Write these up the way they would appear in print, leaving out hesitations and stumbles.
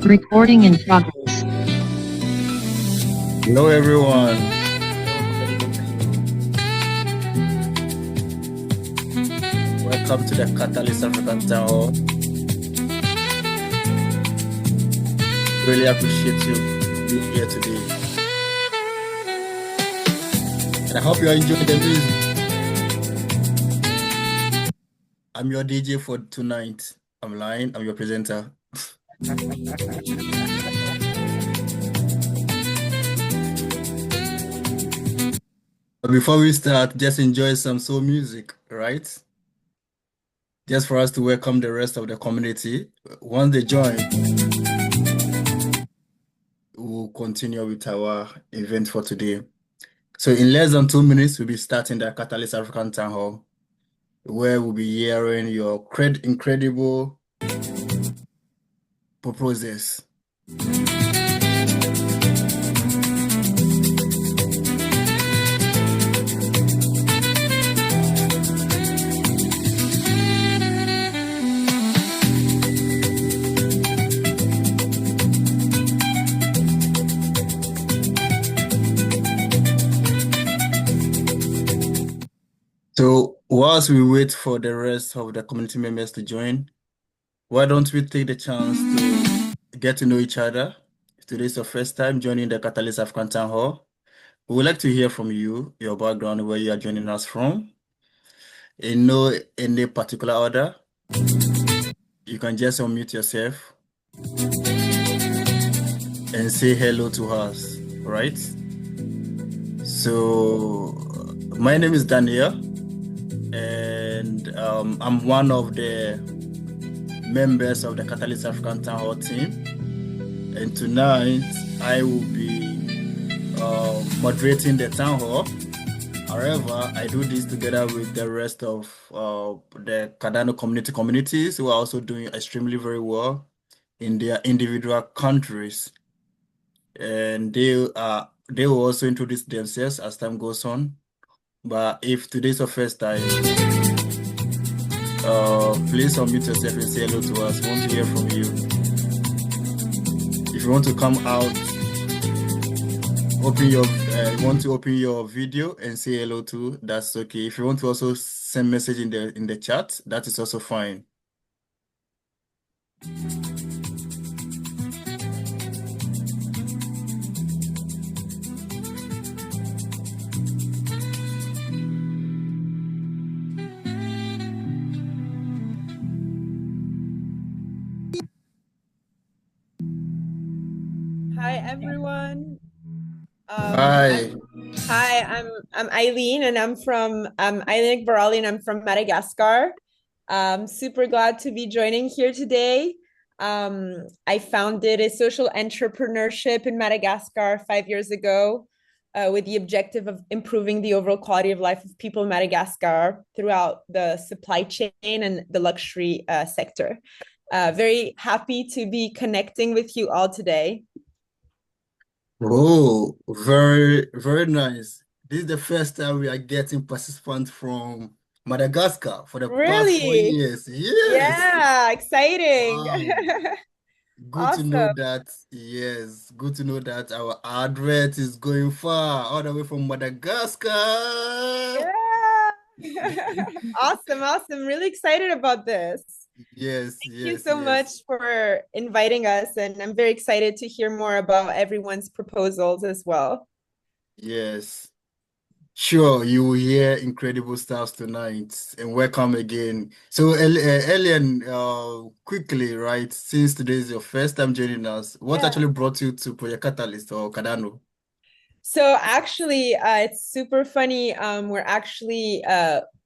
Recording in progress. Hello, everyone. Welcome to the Catalyst African Townhall. Really appreciate you being here today. And I hope you are enjoying the music. I'm your DJ for tonight. I'm lying. I'm your presenter. But before we start, just enjoy some soul music, right? Just for us to welcome the rest of the community. Once they join, we'll continue with our event for today. So in less than 2 minutes, we'll be starting the Catalyst African Town Hall, where we'll be hearing your incredible proposals. So whilst we wait for the rest of the community members to join, why don't we take the chance to get to know each other? If today's your first time joining the Catalyst African Town Hall, we would like to hear from you, your background, where you are joining us from. In no any particular order, you can just unmute yourself and say hello to us, right? So my name is Daniel, and I'm one of the members of the Catalyst African Town Hall team. And tonight I will be moderating the town hall. However, I do this together with the rest of the Cardano communities who are also doing extremely very well in their individual countries. And they will also introduce themselves as time goes on. But if today's your first time, please unmute yourself and say hello to us. We want to hear from you. If you want to come out, want to open your video and say hello to, that's okay. If you want to also send message in the chat, that is also fine. Hi everyone. Hi. I'm Eileen, and I'm Eileen Barali, and I'm from Madagascar. Super glad to be joining here today. I founded a social entrepreneurship in Madagascar 5 years ago, with the objective of improving the overall quality of life of people in Madagascar throughout the supply chain and the luxury sector. Very happy to be connecting with you all today. Oh, very, very nice. This is the first time we are getting participants from Madagascar for the past 4 Really? years. Yes. Yeah, exciting. Wow. Good to know Awesome. that. Yes, good to know that our advert is going far, all the way from Madagascar. Yeah. Awesome. Really excited about this. Yes, Thank yes, you so yes. much for inviting us, and I'm very excited to hear more about everyone's proposals as well. Yes. Sure, you will hear incredible stuff tonight, and welcome again. So, Elian, quickly, right? Since today is your first time joining us, what Yeah. actually brought you to Project Catalyst or Cardano? So actually, it's super funny. We're actually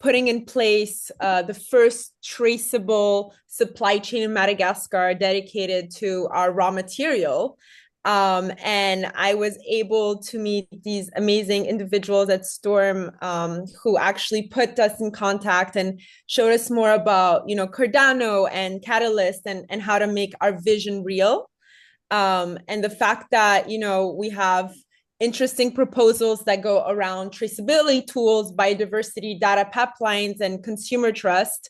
putting in place the first traceable supply chain in Madagascar dedicated to our raw material. And I was able to meet these amazing individuals at Storm, who actually put us in contact and showed us more about, Cardano and Catalyst, and how to make our vision real. And the fact that, we have interesting proposals that go around traceability tools, biodiversity data pipelines, and consumer trust.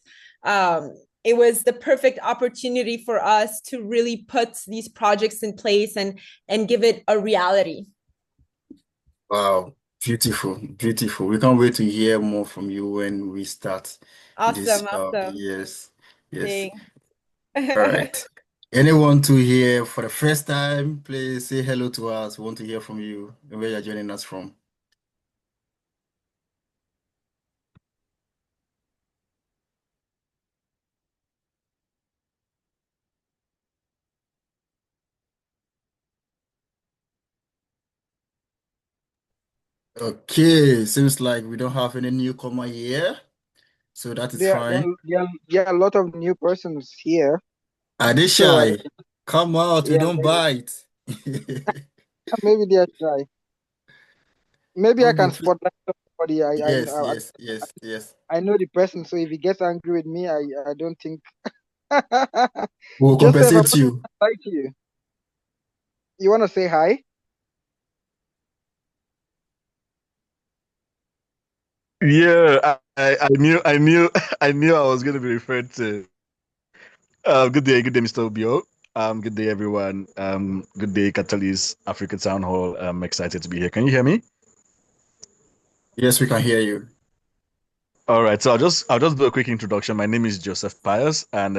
it was the perfect opportunity for us to really put these projects in place and give it a reality. Wow, beautiful, beautiful. We can't wait to hear more from you when we start this. Awesome, awesome. Yes, yes. Thanks. All right. Anyone to hear for the first time, please say hello to us. We want to hear from you and where you're joining us from. Okay, seems like we don't have any newcomer here, so that is fine. There are a lot of new persons here. Are they So shy? Come out, we yeah, don't bite. maybe they are shy. Maybe I Okay, can spotlight somebody. yes, yes, yes, yes. I know the person, so if he gets angry with me, I don't think. We'll Joseph, I want compensate to you. invite you. You want to say hi? Yeah, I knew I knew I was going to be referred to. Good day, Mr. Obio. Good day, everyone. Good day, Catalyst Africa Town Hall. I'm excited to be here. Can you hear me? Yes, we can hear you. All right, so I'll just do a quick introduction. My name is Joseph Pius, and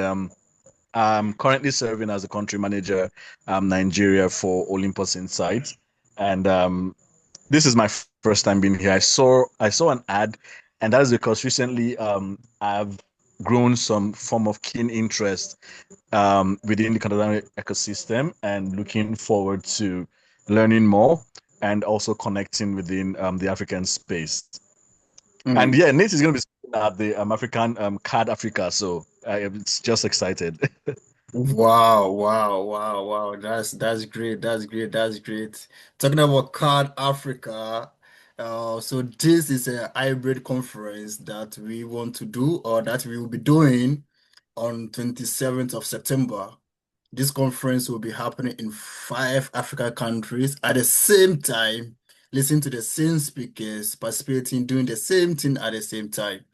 I'm currently serving as the country manager, Nigeria for Olympus Insights, and this is my first time being here. I saw an ad, and that is because recently I've grown some form of keen interest within the Cardano ecosystem and looking forward to learning more and also connecting within the African space. And Mm. yeah, Nate is going to be speaking at the African Card Africa, so it's just excited. Wow, wow, wow, wow. That's great. That's great. That's great. Talking about Card Africa, so this is a hybrid conference that we want to do or that we will be doing on 27th of September. This conference will be happening in 5 African countries at the same time, listening to the same speakers, participating, doing the same thing at the same time.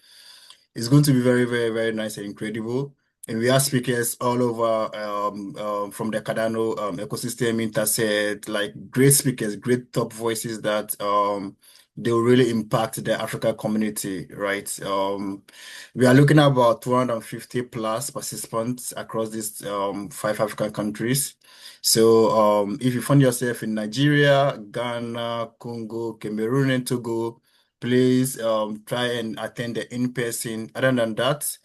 It's going to be very, very, very nice and incredible. And we have speakers all over from the Cardano ecosystem, Interset, like great speakers, great top voices that they will really impact the Africa community, right? We are looking at about 250 plus participants across these 5 African countries. So if you find yourself in Nigeria, Ghana, Congo, Cameroon, and Togo, please try and attend the in-person. Other than that,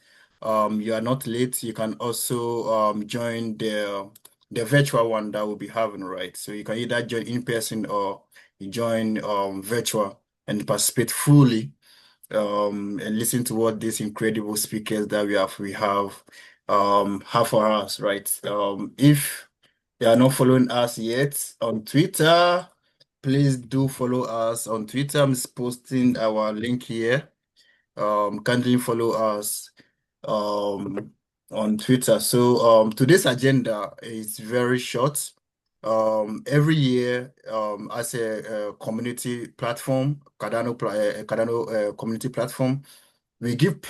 you are not late. You can also join the virtual one that we'll be having, right? So you can either join in person or you join virtual and participate fully and listen to what these incredible speakers that we have for us, right? If you are not following us yet on Twitter, please do follow us on Twitter. I'm just posting our link here. Kindly follow us um, on Twitter. So today's agenda is very short. Every year, as a community platform, Cardano community platform, we give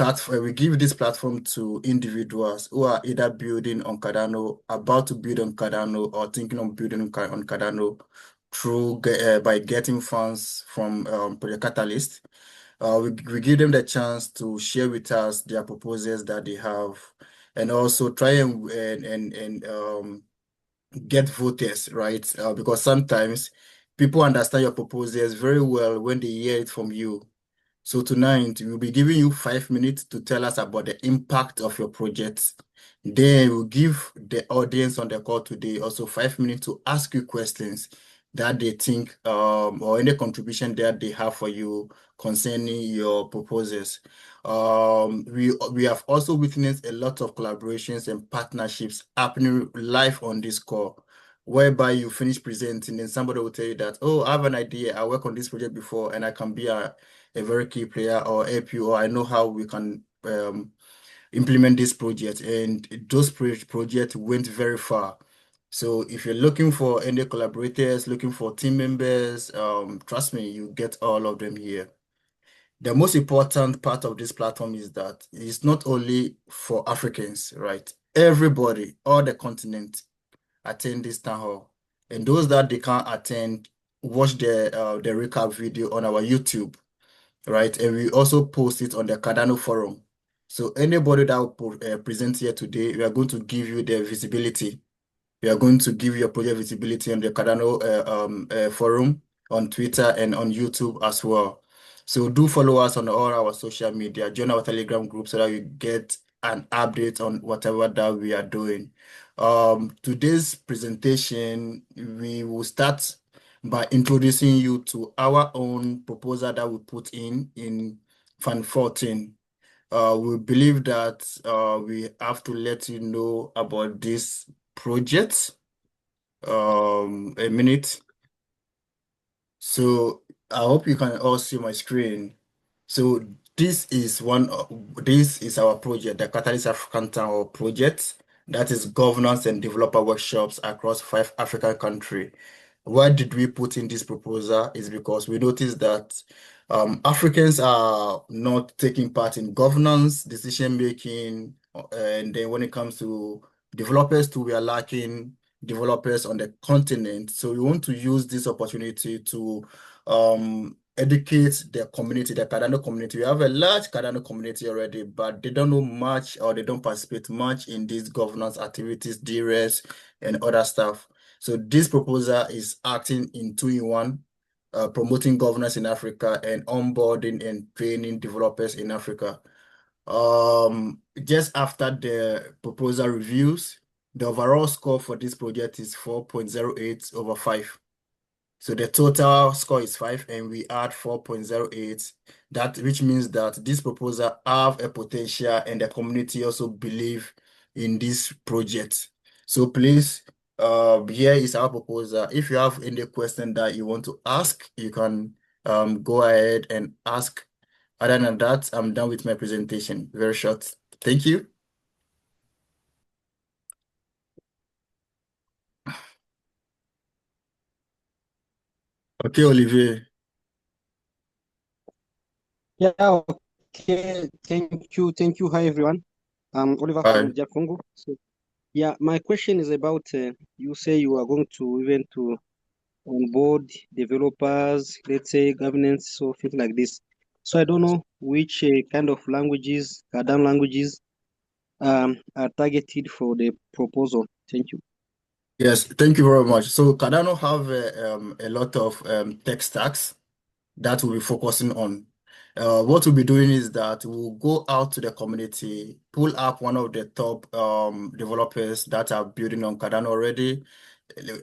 this platform to individuals who are either building on Cardano, about to build on Cardano, or thinking of building on Cardano by getting funds from Project Catalyst. We give them the chance to share with us their proposals that they have, and also try and get voters, right? Because sometimes people understand your proposals very well when they hear it from you. So tonight we'll be giving you 5 minutes to tell us about the impact of your project. Then we'll give the audience on the call today also 5 minutes to ask you questions that they think or any contribution that they have for you concerning your proposals. We have also witnessed a lot of collaborations and partnerships happening live on this call, whereby you finish presenting and somebody will tell you that, oh, I have an idea, I worked on this project before and I can be a very key player or help you, or I know how we can implement this project. And those projects went very far. So if you're looking for any collaborators, looking for team members, trust me, you get all of them here. The most important part of this platform is that it's not only for Africans, right? Everybody, all the continent attend this town hall. And those that they can't attend, watch the recap video on our YouTube, right? And we also post it on the Cardano forum. So anybody that will present here today, we are going to give you the visibility. We are going to give you a project visibility on the Cardano forum, on Twitter, and on YouTube as well. So do follow us on all our social media. Join our Telegram group so that you get an update on whatever that we are doing. Today's presentation, we will start by introducing you to our own proposal that we put in Fund 14. We believe that we have to let you know about this project. A minute. So I hope you can all see my screen. So this is our project, the Catalyst African Town Hall project. That is governance and developer workshops across 5 African countries. Why did we put in this proposal? Is because we noticed that Africans are not taking part in governance, decision making, and then when it comes to developers too, we are lacking developers on the continent. So we want to use this opportunity to educate the community, the Cardano community. We have a large Cardano community already, but they don't know much or they don't participate much in these governance activities, DRES, and other stuff. So this proposal is acting in 2-in-1, promoting governance in Africa and onboarding and training developers in Africa. Just after the proposal reviews, the overall score for this project is 4.08 over 5. So the total score is 5 and we add 4.08, which means that this proposal have a potential and the community also believe in this project. So please, here is our proposal. If you have any question that you want to ask, you can go ahead and ask. Other than that, I'm done with my presentation. Very short. Thank you. Okay, Olivier. Yeah, okay. Thank you. Thank you. Hi, everyone. I'm Oliver Bye. from Congo. So, yeah, my question is about you say you are going to even to onboard developers, let's say governance, so things like this. So I don't know which kind of languages, Cardano languages, are targeted for the proposal. Thank you. Yes, thank you very much. So Cardano have a lot of tech stacks that we'll be focusing on. What we'll be doing is that we'll go out to the community, pull up one of the top developers that are building on Cardano already,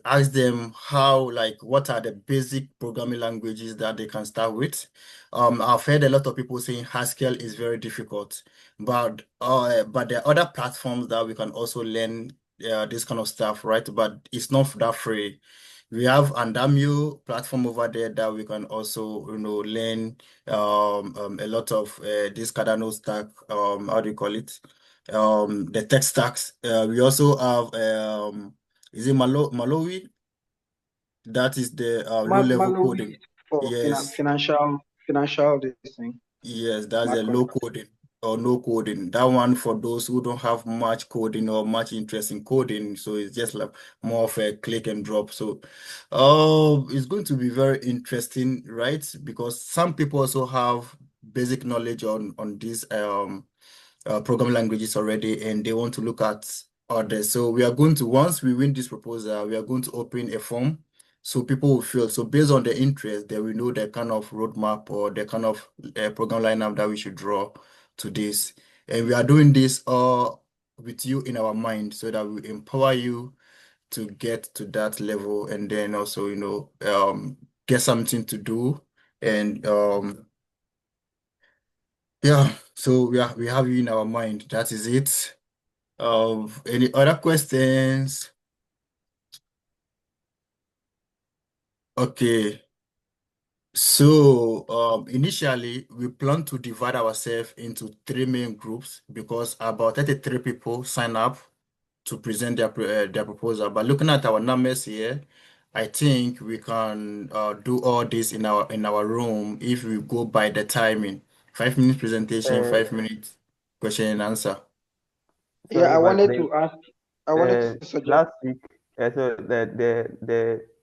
ask them what are the basic programming languages that they can start with. I've heard a lot of people saying Haskell is very difficult, but there are other platforms that we can also learn this kind of stuff, right? But it's not that free. We have Andamio platform over there that we can also, learn a lot of this Cardano stack. How do you call it? The tech stacks. We also have is it Malawi? That is the low-level Malawi coding. for Yes, financial this thing, yes, that's smart a low contract. coding or no coding. That one for those who don't have much coding or much interest in coding. So it's just like more of a click and drop. So it's going to be very interesting, right? Because some people also have basic knowledge on these programming languages already and they want to look at others. So once we win this proposal, we are going to open a form so people will fill. So based on the interest, they will know the kind of roadmap or the kind of program lineup that we should draw to this. And we are doing this all with you in our mind so that we empower you to get to that level and then also, get something to do. And yeah, so we have you in our mind. That is it. Any other questions? Okay. So initially we plan to divide ourselves into 3 main groups because about 33 people sign up to present their proposal. But looking at our numbers here, I think we can do all this in our room if we go by the timing. 5 minutes presentation, Uh, 5 minutes question and answer. Yeah, sorry, I but wanted then to ask. I wanted to suggest. last week, so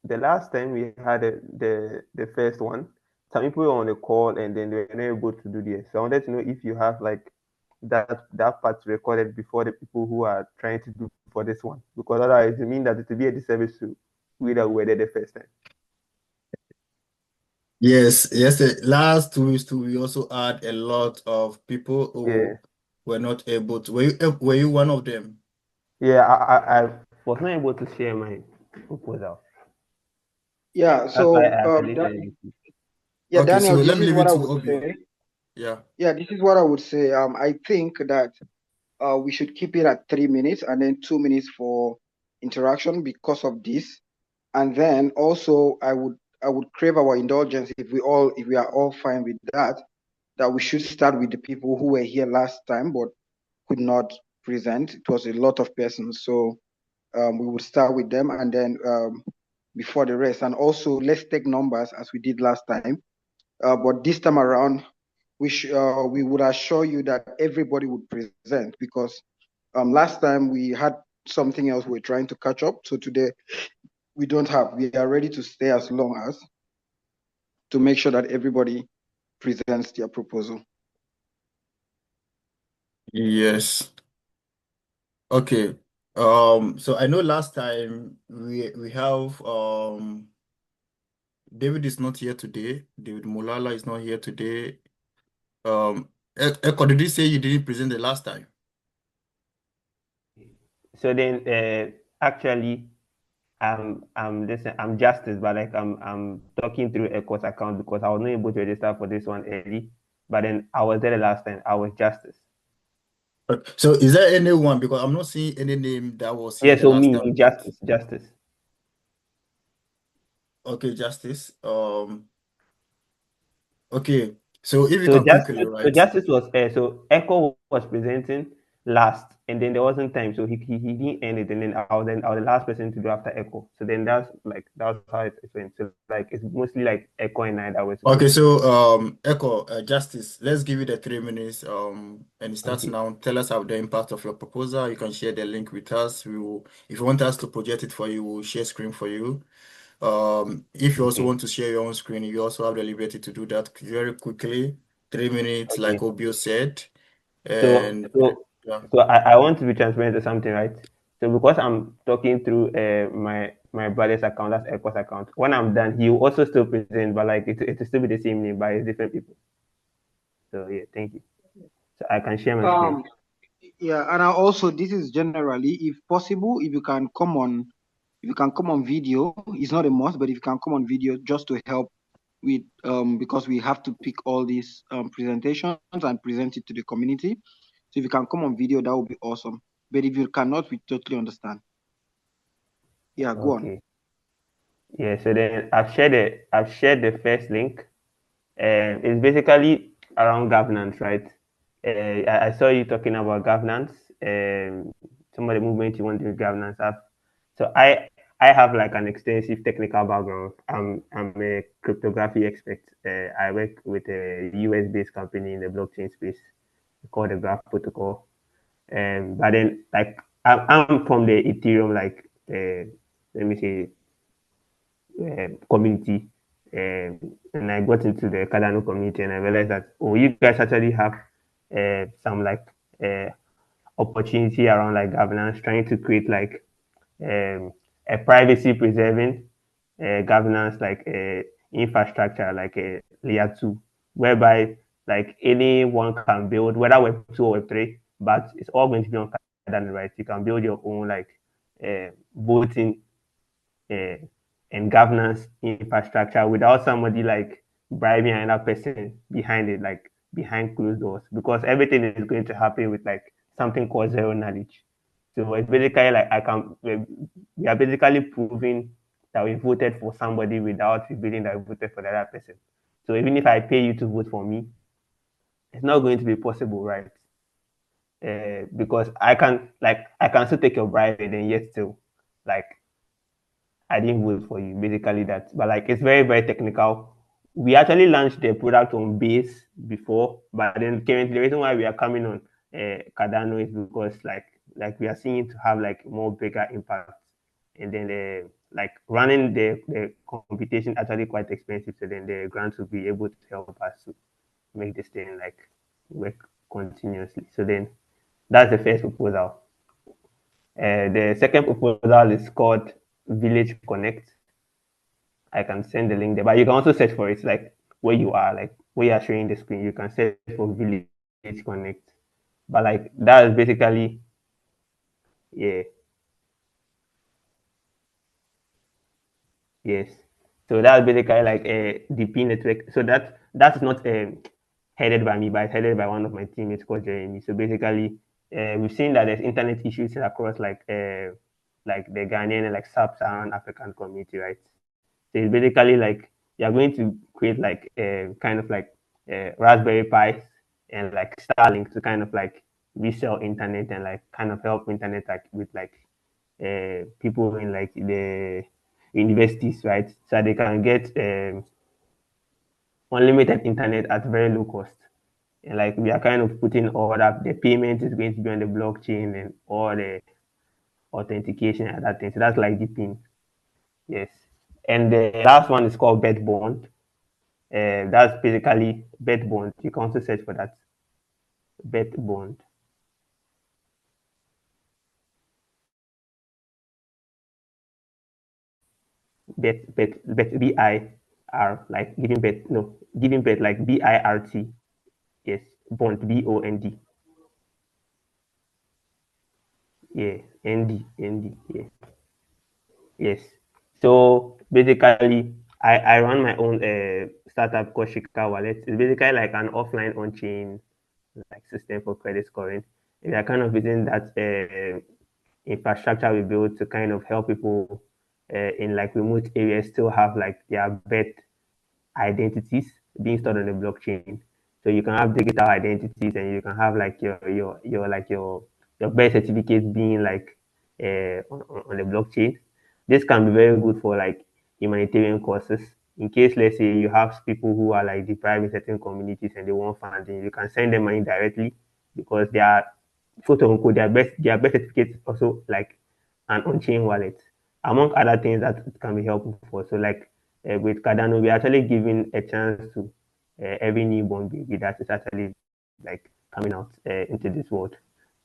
the last time we had the first one, some people were on the call and then they were not able to do this. So I wanted to know if you have like that part recorded before the people who are trying to do for this one, because otherwise it means that it will be a disservice to we that were there the first time. Yes, yes. Last 2 weeks too, we also had a lot of people Yeah, who were not able to. Were you one of them? yeah. I was not able to share my proposal. Yeah. That's why So, I actually sent it to you. yeah, Okay, so Daniel, this let me is leave what it I to would Obi. say. Yeah. Yeah, this is what I would say. I think that we should keep it at 3 minutes and then 2 minutes for interaction because of this. And then also, I would crave our indulgence if we are all fine with that we should start with the people who were here last time but could not present. It was a lot of persons, so we would start with them and then before the rest. And also, let's take numbers as we did last time. But this time around, we would assure you that everybody would present because last time we had something else we're trying to catch up. So today we don't have. We are ready to stay as long as to make sure that everybody presents their proposal. Yes. Okay. So I know last time we have David is not here today. David Mulala is not here today. Eko, did you say you didn't present the last time? So then, actually, I'm Justice, but like I'm talking through a course account because I was not able to register for this one early. But then I was there the last time. I was Justice. So is there anyone, because I'm not seeing any name that was here Yeah, the so last me, time, but Justice. okay, Justice. Okay. So if you So can quickly, Justice, so right? Justice was so Echo was presenting last, and then there wasn't time, so he didn't end it, and then I was the last person to do after Echo. So then that's how it went. So like it's mostly like Echo and I that were Okay, supposed to. so Echo, Justice, let's give you the 3 minutes. And it starts Okay, now. Tell us how the impact of your proposal. You can share the link with us. If you want us to project it for you, we'll share screen for you. If you also okay, want to share your own screen, you also have the liberty to do that very quickly. 3 minutes, like okay. Obio said. So And so yeah. so I want to be transparent to something, right? So because I'm talking through my brother's account, that's Echo's account. When I'm done, he will also still present, but like it will still be the same name, but it's different people. So yeah, thank you. So I can share my screen. Um, yeah, and also this is generally, if possible, if you can come on video, it's not a must, but if you can come on video just to help with because we have to pick all these presentations and present it to the community. So if you can come on video, that would be awesome. But if you cannot, we totally understand. Yeah, go on. Okay. Yeah, so then I've shared the first link. It's basically around governance, right? I saw you talking about governance. Some of the movements you want to do governance have. So I have like an extensive technical background. I'm a cryptography expert. I work with a US based company in the blockchain space called the Graph Protocol. But then like I'm from the Ethereum like let me say community. And I got into the Cardano community and I realized that, oh, you guys actually have some like uh, opportunity around like governance, trying to create like a privacy preserving governance like infrastructure, like a layer two, whereby like anyone can build, whether Web 2 or Web 3, but it's all going to be on Cardano, right? You can build your own like voting uh, and governance infrastructure without somebody like bribing another person behind it, like behind closed doors, because everything is going to happen with like something called zero knowledge. So it's basically like we are basically proving that we voted for somebody without revealing that we voted for the other person. So even if I pay you to vote for me, it's not going to be possible, right? Because I can still take your bribe and then yet still like I didn't vote for you. Basically that. But like it's very, very technical. we actually launched the product on base before, but then currently the reason why we are coming on Cardano is because like we are seeing it to have like more bigger impact, and then like running the computation actually quite expensive, so then the grants will be able to help us to make this thing like work continuously. So then that's the first proposal. The second proposal is called Village Connect. I can send the link there, but you can also search for it, like where you are, like where you are showing the screen. You can search for Village Connect. But like that is basically, yeah, yes. So that's basically like a DP network. So that's not headed by me, but it's headed by one of my teammates called Jeremy. So basically, we've seen that there's internet issues across like the Ghanaian and like sub-Saharan African community, right? So it's basically like you're going to create like kind of like Raspberry Pi and like Starlink to kind of like resell internet and like kind of help internet like with like people in like the universities, right? So they can get unlimited internet at very low cost. And like we are kind of putting all that the payment is going to be on the blockchain and all the authentication and that thing. So that's like the thing. Yes. And the last one is called Bet Bond. That's basically Bet Bond. You can also search for that. Bet Bond. Bet BIR, like giving bet, no, giving bet like BIRT. Yes, Bond, BOND. Yeah, ND, yeah. Yes. So basically, I run my own startup called Shika Wallet. It's basically like an offline on-chain like system for credit scoring. We are kind of using that infrastructure we built to kind of help people in like remote areas still have like their bet identities being stored on the blockchain. So you can have digital identities, and you can have like your birth certificate being like on the blockchain. This can be very good for like humanitarian causes. In case, let's say, you have people who are like deprived in certain communities and they want funding, you can send them money directly because they are quote unquote their birth certificate also like an on-chain wallet, among other things that it can be helpful for. So like with Cardano, we're actually giving a chance to every newborn baby that is actually like coming out into this world.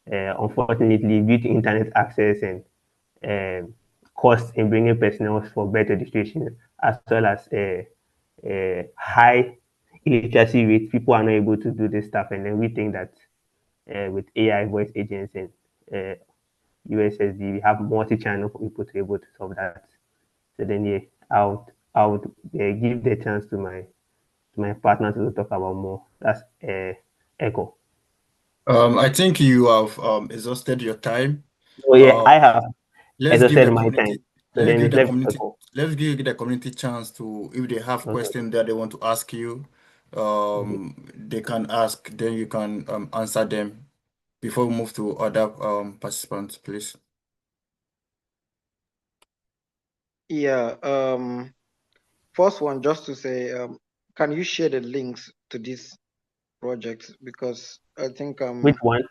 Unfortunately, due to internet access and cost in bringing personnel for birth registration, as well as high illiteracy rate, people are not able to do this stuff. And then we think that with AI voice agents and USSD, we have multi-channel for people to be able to solve that. So then, yeah, I would give the chance to my partner to talk about more. That's Echo. I think you have exhausted your time. So yeah, Uh, I have let's give exhausted the my community time. So then it's left to Echo. let's give the community chance to, if they have Okay. questions that they want to ask you, they can ask, then you can answer them before we move to other participants, please. Yeah. First one, just to say, can you share the links to these projects? Because I think Which one?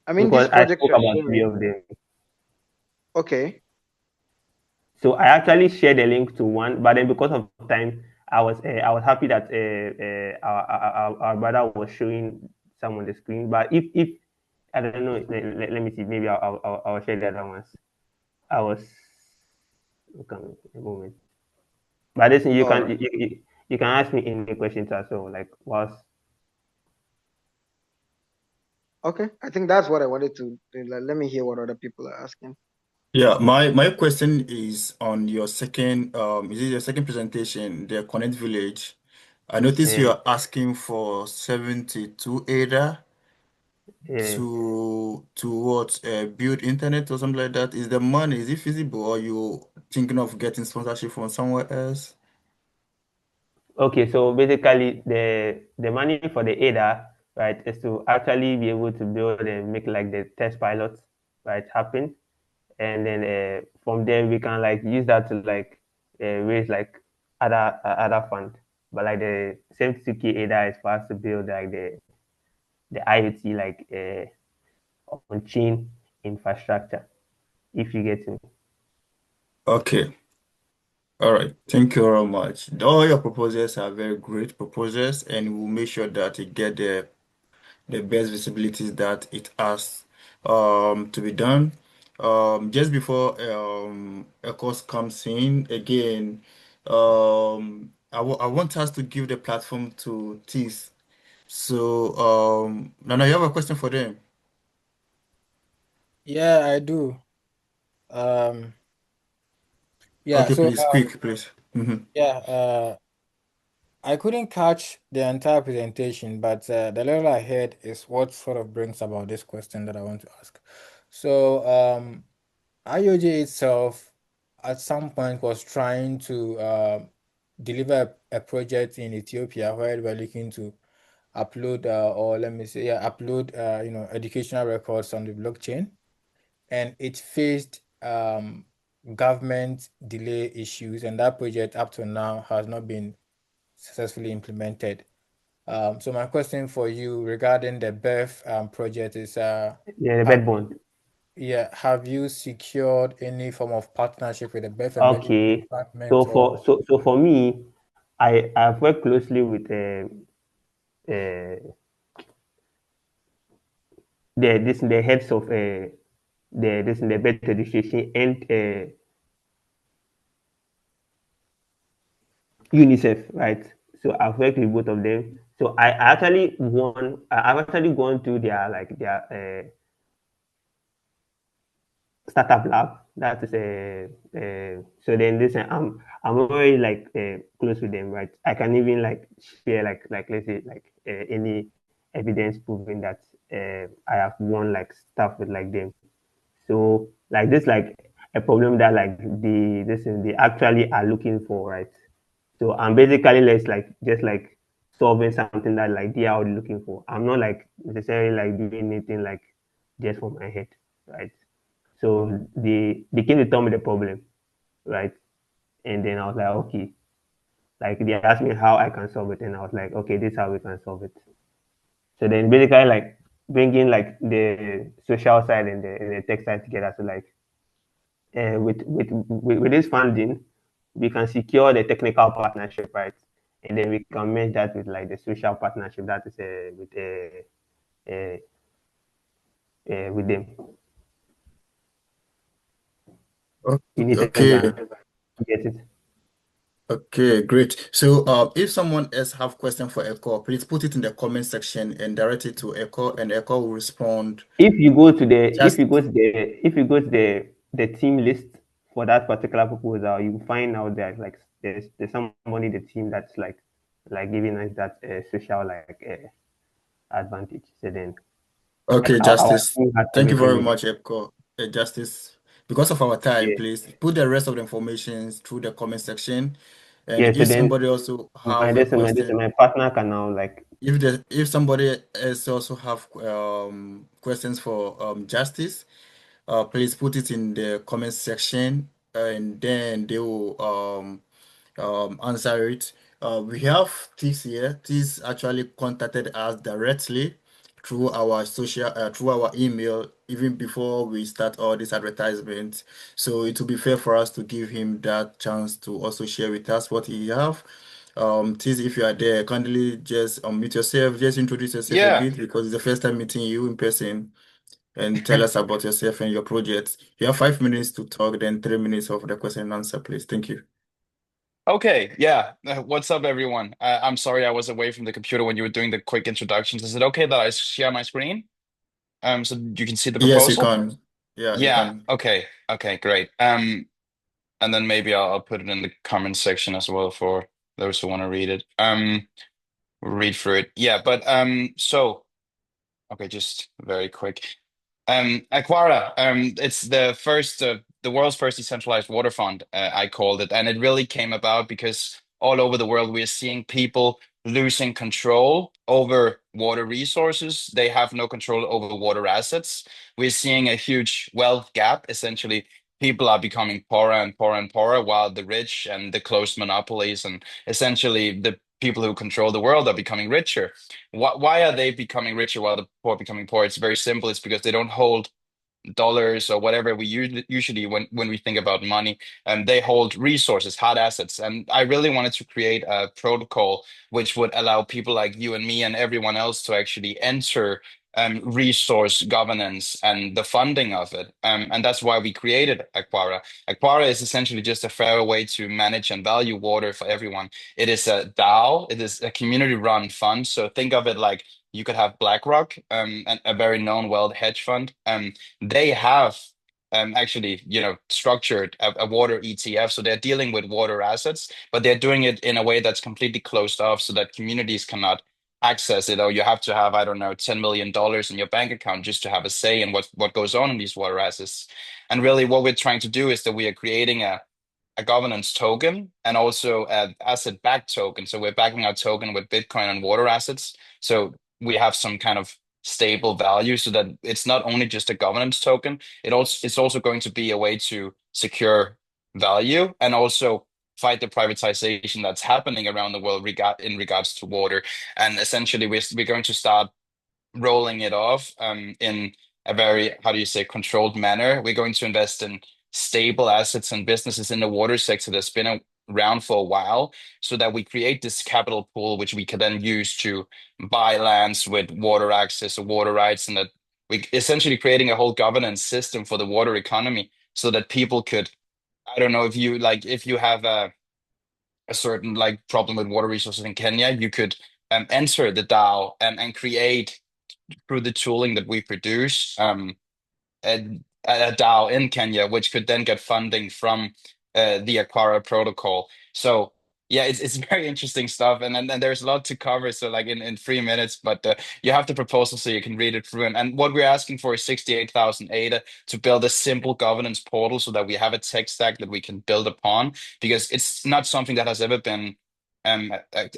I mean Because these I projects spoke you're about three sharing. of them. Okay. So I actually shared a link to one, but then because of time, I was happy that our brother was showing some on the screen. But if I don't know, let me see. Maybe I'll share the other ones. I was okay, a moment. But listen, you All can right. you can ask me any questions as well. Like whilst Okay. I think that's what I wanted to do. Like, let me hear what other people are asking. Yeah, my question is on your second is it your second presentation, the Connect Village. I noticed you uh, are asking for 72 ADA uh, to what build internet or something like that. Is the money, is it feasible, or you thinking of getting sponsorship from somewhere else? okay, so basically the money for the ADA, right, is to actually be able to build and make like the test pilots, right, happen, and then from there we can like use that to like raise like other fund, but like the 72K ADA is for us to build like the IoT like on chain infrastructure. If you get me. Okay. All right. Thank you very much. All your proposals are very great proposals, and we'll make sure that you get the best visibilities that it has to be done. Just before a course comes in again, I want us to give the platform to Tis. So, Nana, you have a question for them? Yeah, I do. Um, yeah, Okay, so please, quick, please. Mhm. yeah, I couldn't catch the entire presentation, but the little I heard is what sort of brings about this question that I want to ask. So, IOJ itself at some point was trying to deliver a project in Ethiopia where they were looking to upload or let me say, yeah, upload educational records on the blockchain, and it faced government delay issues, and that project up to now has not been successfully implemented. So my question for you regarding the BEF project is, Yeah, the have bed bond. have you secured any form of partnership with the BEF emergency Okay. department So or? for me, I've worked closely with uh, the heads of the bed registration and UNICEF, right? So I've worked with both of them. So I've actually gone to their startup lab. That is so then this I'm already like close with them, right? I can even like share like let's say like any evidence proving that I have won like stuff with like them. So like this like a problem that like they actually are looking for, right? So I'm basically less like just like solving something that like they are already looking for. I'm not like necessarily like doing anything like just for my head, right? So they came to tell me the problem, right? And then I was like, okay. Like they asked me how I can solve it, and I was like, okay, this is how we can solve it. So then basically like bringing like the social side and the tech side together. So like with this funding, we can secure the technical partnership, right? And then we can match that with like the social partnership that is uh, with them. United Okay. Ghana. Get it? Okay, great. So, if someone else have question for Echo, please put it in the comment section and direct it to Echo, and Echo will respond. If you go to the if Just you go to the if you go to the team list for that particular proposal, you find out that like there's somebody in the team that's like giving us that social like advantage. So then okay, our Justice. team has Thank you everything very needed. much, Echo. Justice. Because of our time, Yeah, please put the rest of the information through the comment section. And yeah. So if then somebody also my have a this and my this and question, my partner can now like if somebody else also have questions for Justice, please put it in the comment section, and then they will answer it. We have Tis here. Tis actually contacted us directly through our through our email, even before we start all these advertisements. So it will be fair for us to give him that chance to also share with us what he have. Tis, if you are there, kindly just unmute yourself, just introduce yourself a Yeah. bit because it's the first time meeting you in person, and tell us about yourself and your project. You have 5 minutes to talk, then 3 minutes of the question and answer, please. Thank you. Okay. Yeah. What's up, everyone? I'm sorry I was away from the computer when you were doing the quick introductions. Is it okay that I share my screen? So you can see the Yes, you proposal? can. Yeah, you Yeah. can. Okay. Okay, great. And then maybe I'll put it in the comment section as well for those who want to read it. Read through it. Yeah, but so okay, just very quick. Aquara, it's the world's first decentralized water fund, I called it, and it really came about because all over the world we're seeing people losing control over water resources. They have no control over water assets. We're seeing a huge wealth gap. Essentially, people are becoming poorer and poorer and poorer, while the rich and the closed monopolies and essentially the people who control the world are becoming richer. Why are they becoming richer while the poor are becoming poor? It's very simple. It's because they don't hold dollars or whatever we usually when we think about money, and they hold resources, hard assets. And I really wanted to create a protocol which would allow people like you and me and everyone else to actually enter resource governance and the funding of it. And that's why we created Aquara. Aquara is essentially just a fair way to manage and value water for everyone. It is a DAO, it is a community-run fund. So think of it like you could have BlackRock, and a very known world hedge fund. They have actually, structured a water ETF. So they're dealing with water assets, but they're doing it in a way that's completely closed off so that communities cannot access it. Or you have to have, I don't know, $10 million in your bank account just to have a say in what goes on in these water assets. And really what we're trying to do is that we are creating a governance token and also an asset-backed token. So we're backing our token with Bitcoin and water assets. So we have some kind of stable value so that it's not only just a governance token, it's also going to be a way to secure value and also fight the privatization that's happening around the world in regards to water. And essentially we're going to start rolling it off in a very, how do you say, controlled manner. We're going to invest in stable assets and businesses in the water sector that's been around for a while, so that we create this capital pool, which we can then use to buy lands with water access or water rights, and that we essentially creating a whole governance system for the water economy, so that people could, I don't know, if you have a certain like problem with water resources in Kenya, you could enter the DAO and create through the tooling that we produce, a DAO in Kenya, which could then get funding from the Aquara protocol. So yeah, it's very interesting stuff, and there's a lot to cover. So like in 3 minutes, but you have the proposal so you can read it through. And what we're asking for is 68,000 ADA to build a simple governance portal so that we have a tech stack that we can build upon, because it's not something that has ever been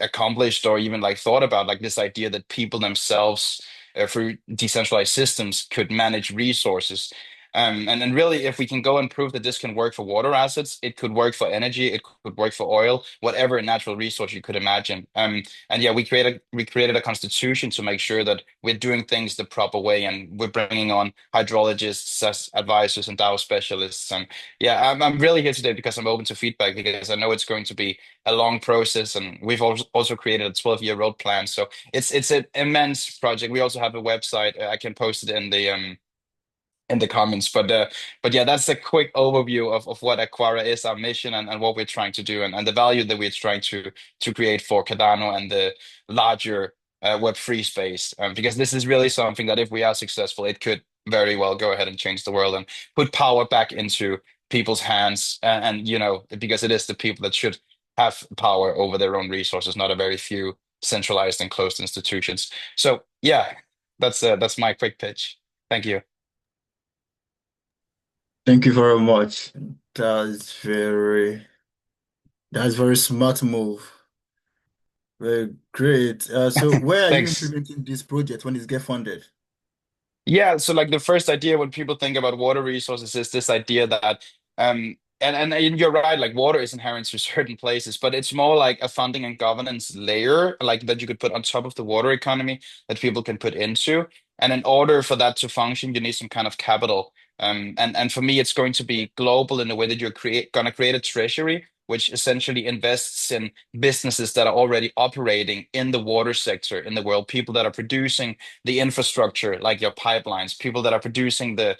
accomplished or even like thought about, like this idea that people themselves through decentralized systems could manage resources. And then really, if we can go and prove that this can work for water assets, it could work for energy, it could work for oil, whatever natural resource you could imagine. And yeah, we created a constitution to make sure that we're doing things the proper way, and we're bringing on hydrologists as advisors and DAO specialists. And yeah, I'm really here today because I'm open to feedback, because I know it's going to be a long process, and we've also created a 12-year road plan. So it's an immense project. We also have a website. I can post it in the comments. But yeah, that's a quick overview of what Aquara is, our mission, and what we're trying to do, and the value that we're trying to create for Cardano and the larger Web3 space. Because this is really something that if we are successful, it could very well go ahead and change the world and put power back into people's hands. And because it is the people that should have power over their own resources, not a very few centralized and closed institutions. So yeah, that's my quick pitch. Thank you. Thank you very much. That's very smart move. Very great. So where are you Thanks. implementing this project when it get funded? Yeah, so like the first idea when people think about water resources is this idea that and you're right, like water is inherent to certain places, but it's more like a funding and governance layer like that you could put on top of the water economy that people can put into. And in order for that to function, you need some kind of capital. And for me, it's going to be global in the way that you're gonna create a treasury, which essentially invests in businesses that are already operating in the water sector in the world, people that are producing the infrastructure, like your pipelines, people that are producing the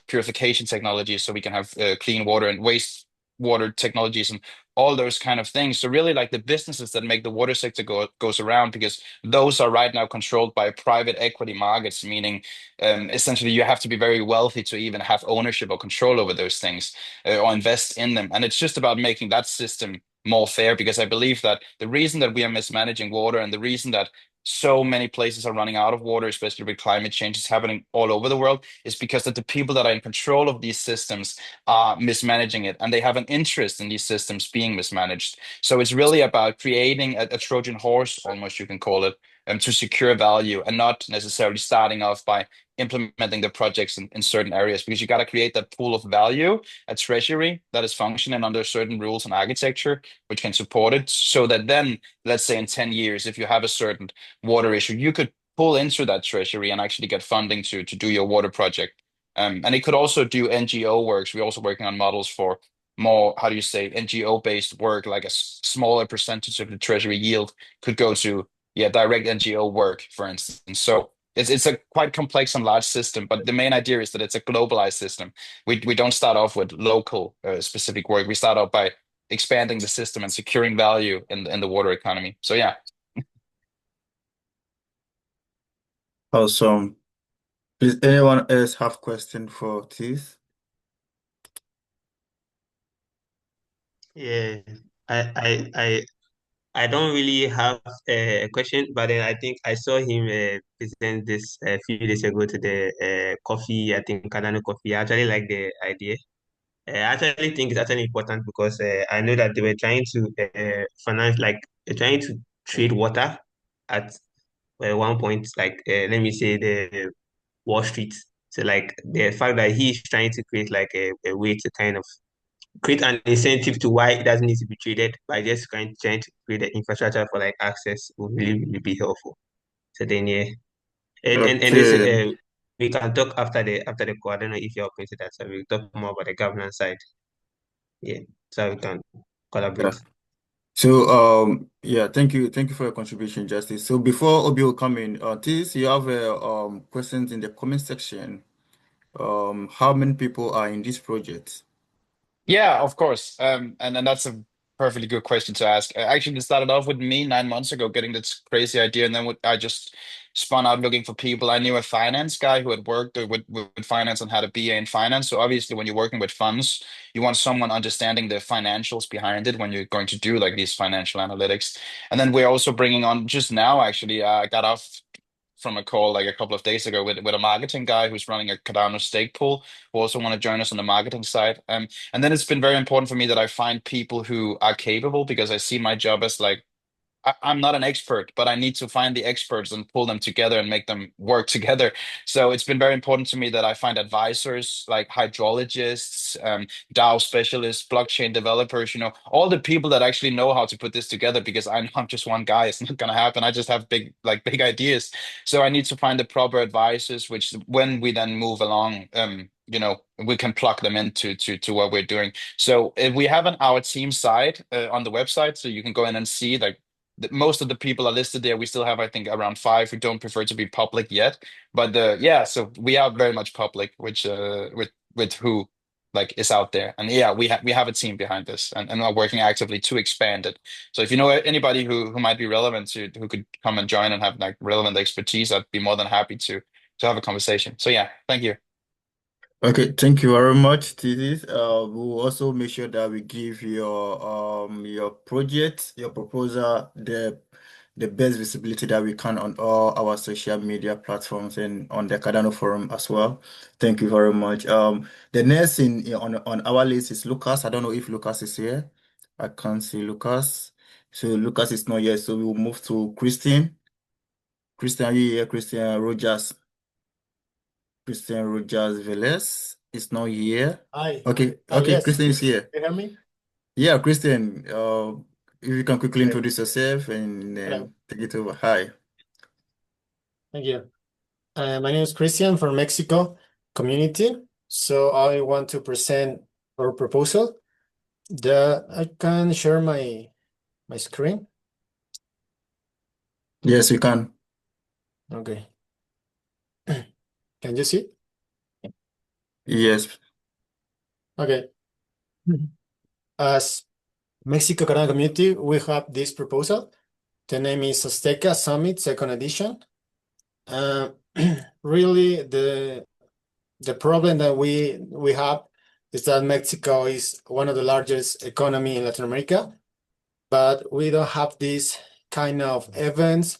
purification technologies so we can have clean water and waste water technologies and all those kind of things. So really like the businesses that make the water sector goes around, because those are right now controlled by private equity markets, meaning essentially you have to be very wealthy to even have ownership or control over those things or invest in them. And it's just about making that system more fair, because I believe that the reason that we are mismanaging water and the reason that so many places are running out of water, especially with climate change is happening all over the world, is because that the people that are in control of these systems are mismanaging it, and they have an interest in these systems being mismanaged. So it's really about creating a Trojan horse, almost you can call it, to secure value, and not necessarily starting off by implementing the projects in certain areas, because you got to create that pool of value, a treasury that is functioning under certain rules and architecture, which can support it, so that then, let's say in 10 years, if you have a certain water issue, you could pull into that treasury and actually get funding to do your water project. And it could also do NGO works. We're also working on models for more, how do you say, NGO-based work, like a smaller percentage of the treasury yield could go to, yeah, direct NGO work, for instance. So it's a quite complex and large system, but the main idea is that it's a globalized system. We don't start off with local specific work. We start off by expanding the system and securing value in the water economy. So yeah. Awesome. Does anyone else have question for Tis? Yeah, I don't really have a question, but then I think I saw him present this a few days ago to the coffee, I think Cardano coffee. I actually like the idea. I actually think it's actually important because I know that they were trying to finance, like they're trying to trade water at one point, like let me say the Wall Street. So like the fact that he's trying to create like a way to kind of create an incentive to why it doesn't need to be traded by just trying to create the infrastructure for like access will really be helpful. So then yeah, and this Okay. we can talk after the call. I don't know if you're open to that. So we'll talk more about the governance side. Yeah, so we can Yeah. collaborate. So yeah, thank you for your contribution, Justice. So before Obi will come in, Tis, you have questions in the comment section. How many people are in this project? Yeah, of course. And then that's a perfectly good question to ask. Actually, it started off with me 9 months ago getting this crazy idea, and then I just spun out looking for people. I knew a finance guy who had worked with finance and had a BA in finance. So obviously, when you're working with funds, you want someone understanding the financials behind it when you're going to do like these financial analytics. And then we're also bringing on just now, actually, I got off from a call like a couple of days ago with a marketing guy who's running a Cardano stake pool, who also want to join us on the marketing side. And then it's been very important for me that I find people who are capable, because I see my job as like, I'm not an expert, but I need to find the experts and pull them together and make them work together. So it's been very important to me that I find advisors like hydrologists, DAO specialists, blockchain developers, all the people that actually know how to put this together, because I know I'm just one guy. It's not going to happen. I just have big ideas. So I need to find the proper advisors, which when we then move along, we can plug them into what we're doing. So we have our team side on the website, so you can go in and see like most of the people are listed there. We still have, I think, around 5 who don't prefer to be public yet. But yeah, so we are very much public, which with who like is out there. And yeah, we have a team behind this and are working actively to expand it. So if you know anybody who might be relevant who could come and join and have like relevant expertise, I'd be more than happy to have a conversation. So yeah, thank you. Okay, thank you very much, Tizis. We'll also make sure that we give your project, your proposal, the best visibility that we can on all our social media platforms and on the Cardano forum as well. Thank you very much. The next on our list is Lucas. I don't know if Lucas is here. I can't see Lucas. So Lucas is not here. So we will move to Christian. Christian, are you here? Christian Rogers Velez is not here. Hi. Okay, Yes. Christian is here. You hear me? Yeah, Christian, if you can quickly Okay. introduce yourself and Hello. take it over. Hi. Thank you. My name is Christian from Mexico community. So I want to present our proposal. I can share my screen. Yes, we can. Okay. Can you see? Yes. Okay. As Mexico Cardano community, we have this proposal. The name is Azteca Summit Second Edition. Really, the problem that we have is that Mexico is one of the largest economy in Latin America, but we don't have these kind of events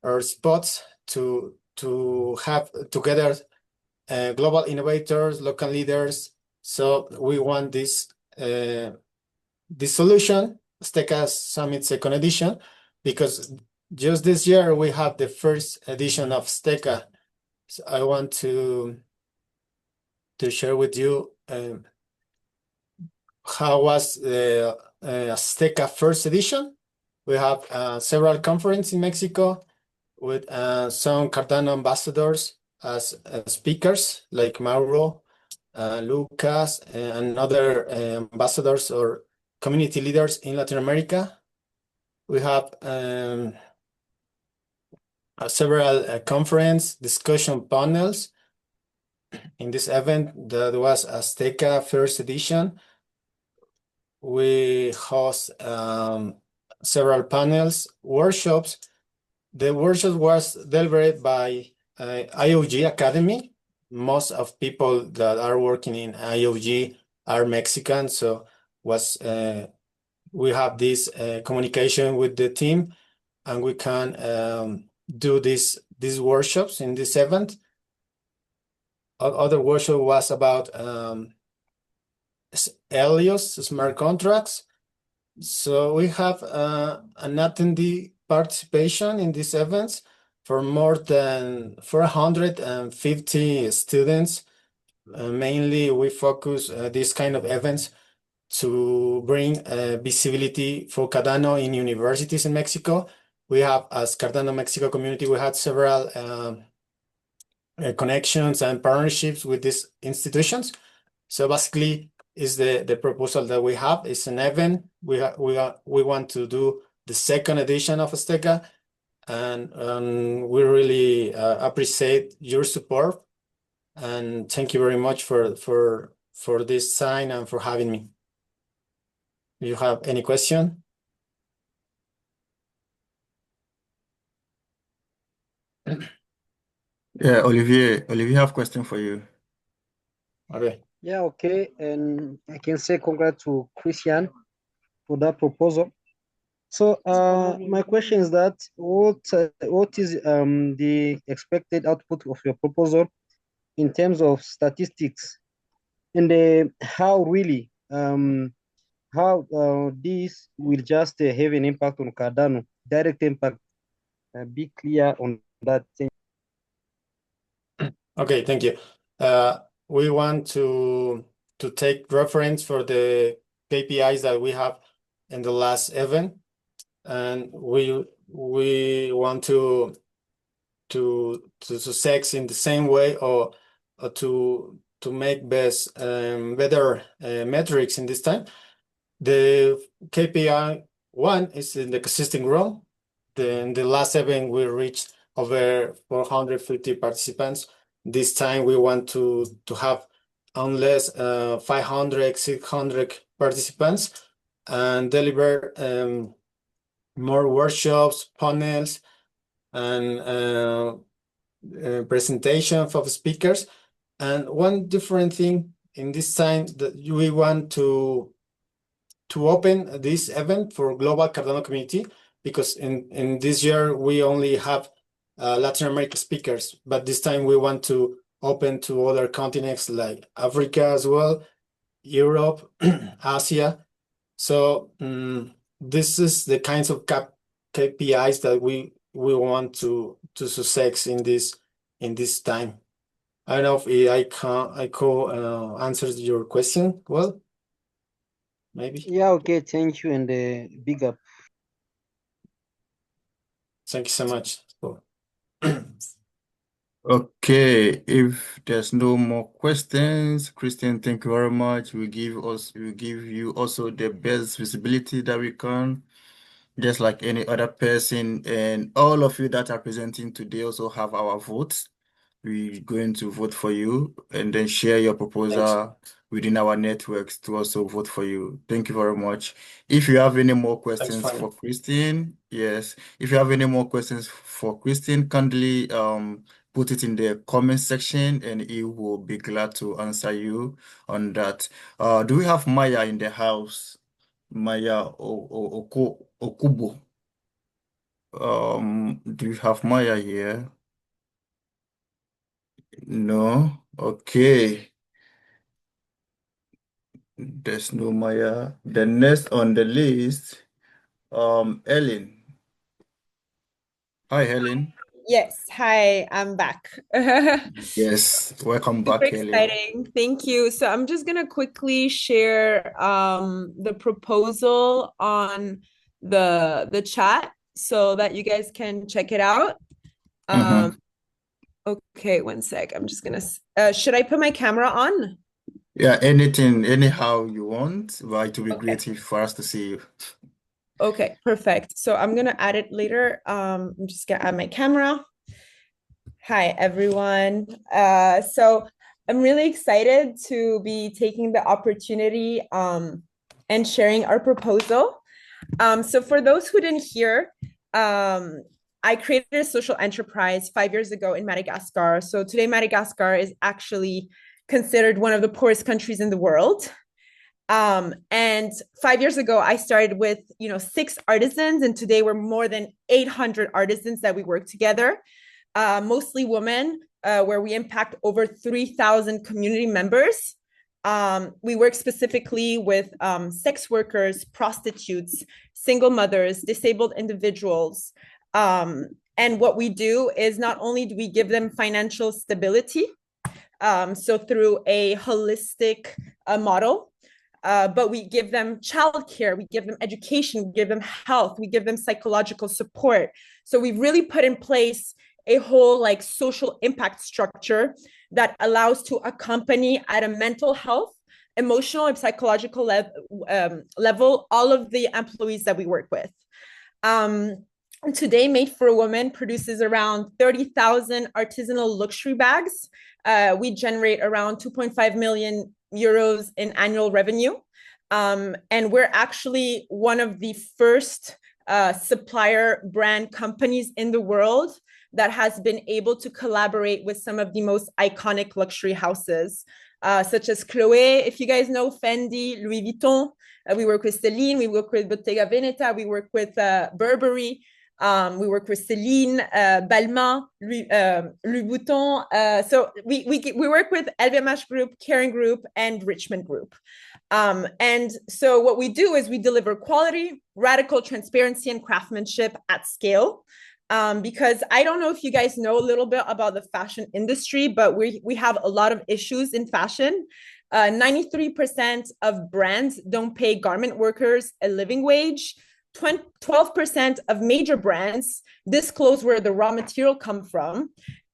or spots to have together global innovators, local leaders. So we want this solution, Azteca Summit Second Edition, because just this year we have the first edition of Azteca. So I want to share with you how was the Azteca first edition. We have several conferences in Mexico with some Cardano ambassadors as speakers, like Mauro, Lucas, and other ambassadors or community leaders in Latin America. We have several conference discussion panels in this event that was Azteca first edition. We host several panels, workshops. The workshop was delivered by IOG Academy. Most of people that are working in IOG are Mexican, so we have this communication with the team, and we can do these workshops in this event. Other workshop was about Helios smart contracts. So we have an attendee participation in these events for more than 450 students. Mainly, we focus these kind of events to bring visibility for Cardano in universities in Mexico. We have, as Cardano Mexico community, we had several connections and partnerships with these institutions. So basically, is the proposal that we have is an event. We want to do the second edition of Azteca, and we really appreciate your support, and thank you very much for this sign and for having me. Do you have any question? Yeah, Olivier, I have a question for you. Okay. Yeah, okay. And I can say congrats to Christian for that proposal. So my question is that what is the expected output of your proposal in terms of statistics, and how really how this will just have an impact on Cardano, direct impact? Be clear on that. Okay, thank you. We want to take reference for the KPIs that we have in the last event, and we want to sex in the same way, or to make better metrics in this time. The KPI one is in the consistent growth. In the last event, we reached over 450 participants. This time, we want to have unless 500, 600 participants, and deliver more workshops, panels, and presentations of speakers. And one different thing in this time that we want to open this event for global Cardano community, because in this year we only have Latin America speakers, but this time we want to open to other continents like Africa as well, Europe, Asia. So this is the kinds of KPIs that we want to success in this time. I don't know if I can answer your question well. Maybe. Yeah, okay, thank you, and big up. Thank you so much. Okay, if there's no more questions, Christian, thank you very much. We give you also the best visibility that we can, just like any other person, and all of you that are presenting today also have our votes. We're going to vote for you and then share your proposal within our networks to also vote for you. Thank you very much. If you have any more questions Thanks, for Christine, yes. If you have any more questions for Christine, kindly put it in the comment section and he will be glad to answer you on that. Do we have Maya in the house? Maya Okubo. Do you have Maya here? No. Okay. There's no Maya. The next on the list, Ellen. Hi, Helen. Yes, hi, I'm back. Yes, welcome Super back, Helio. exciting. Thank you. So I'm just gonna quickly share the proposal on the chat so that you guys can check it out. Mhm. Okay, one sec. I'm just gonna should I put my camera on? Yeah, anything, anyhow you want, but it will be Okay. great for us to see you. Okay, perfect. So I'm gonna add it later. I'm just gonna add my camera. Hi, everyone. So I'm really excited to be taking the opportunity and sharing our proposal. So for those who didn't hear, I created a social enterprise 5 years ago in Madagascar. So today Madagascar is actually considered one of the poorest countries in the world. And 5 years ago, I started with 6 artisans, and today we're more than 800 artisans that we work together, mostly women, where we impact over 3,000 community members. We work specifically with sex workers, prostitutes, single mothers, disabled individuals. And what we do is not only do we give them financial stability, so through a holistic model, but we give them childcare, we give them education, we give them health, we give them psychological support. So we've really put in place a whole like social impact structure that allows to accompany at a mental health, emotional and psychological level all of the employees that we work with. Today, Made for a Woman produces around 30,000 artisanal luxury bags. We generate around 2.5 million euros in annual revenue. And we're actually one of the first supplier brand companies in the world that has been able to collaborate with some of the most iconic luxury houses, such as Chloé, if you guys know, Fendi, Louis Vuitton. We work with Celine, we work with Bottega Veneta, we work with Burberry. We work with Celine, Balmain, Louis Vuitton. So we work with LVMH Group, Kering Group, and Richmond Group. And so what we do is we deliver quality, radical transparency, and craftsmanship at scale. Because I don't know if you guys know a little bit about the fashion industry, but we have a lot of issues in fashion. 93% of brands don't pay garment workers a living wage. 12% of major brands disclose where the raw material come from.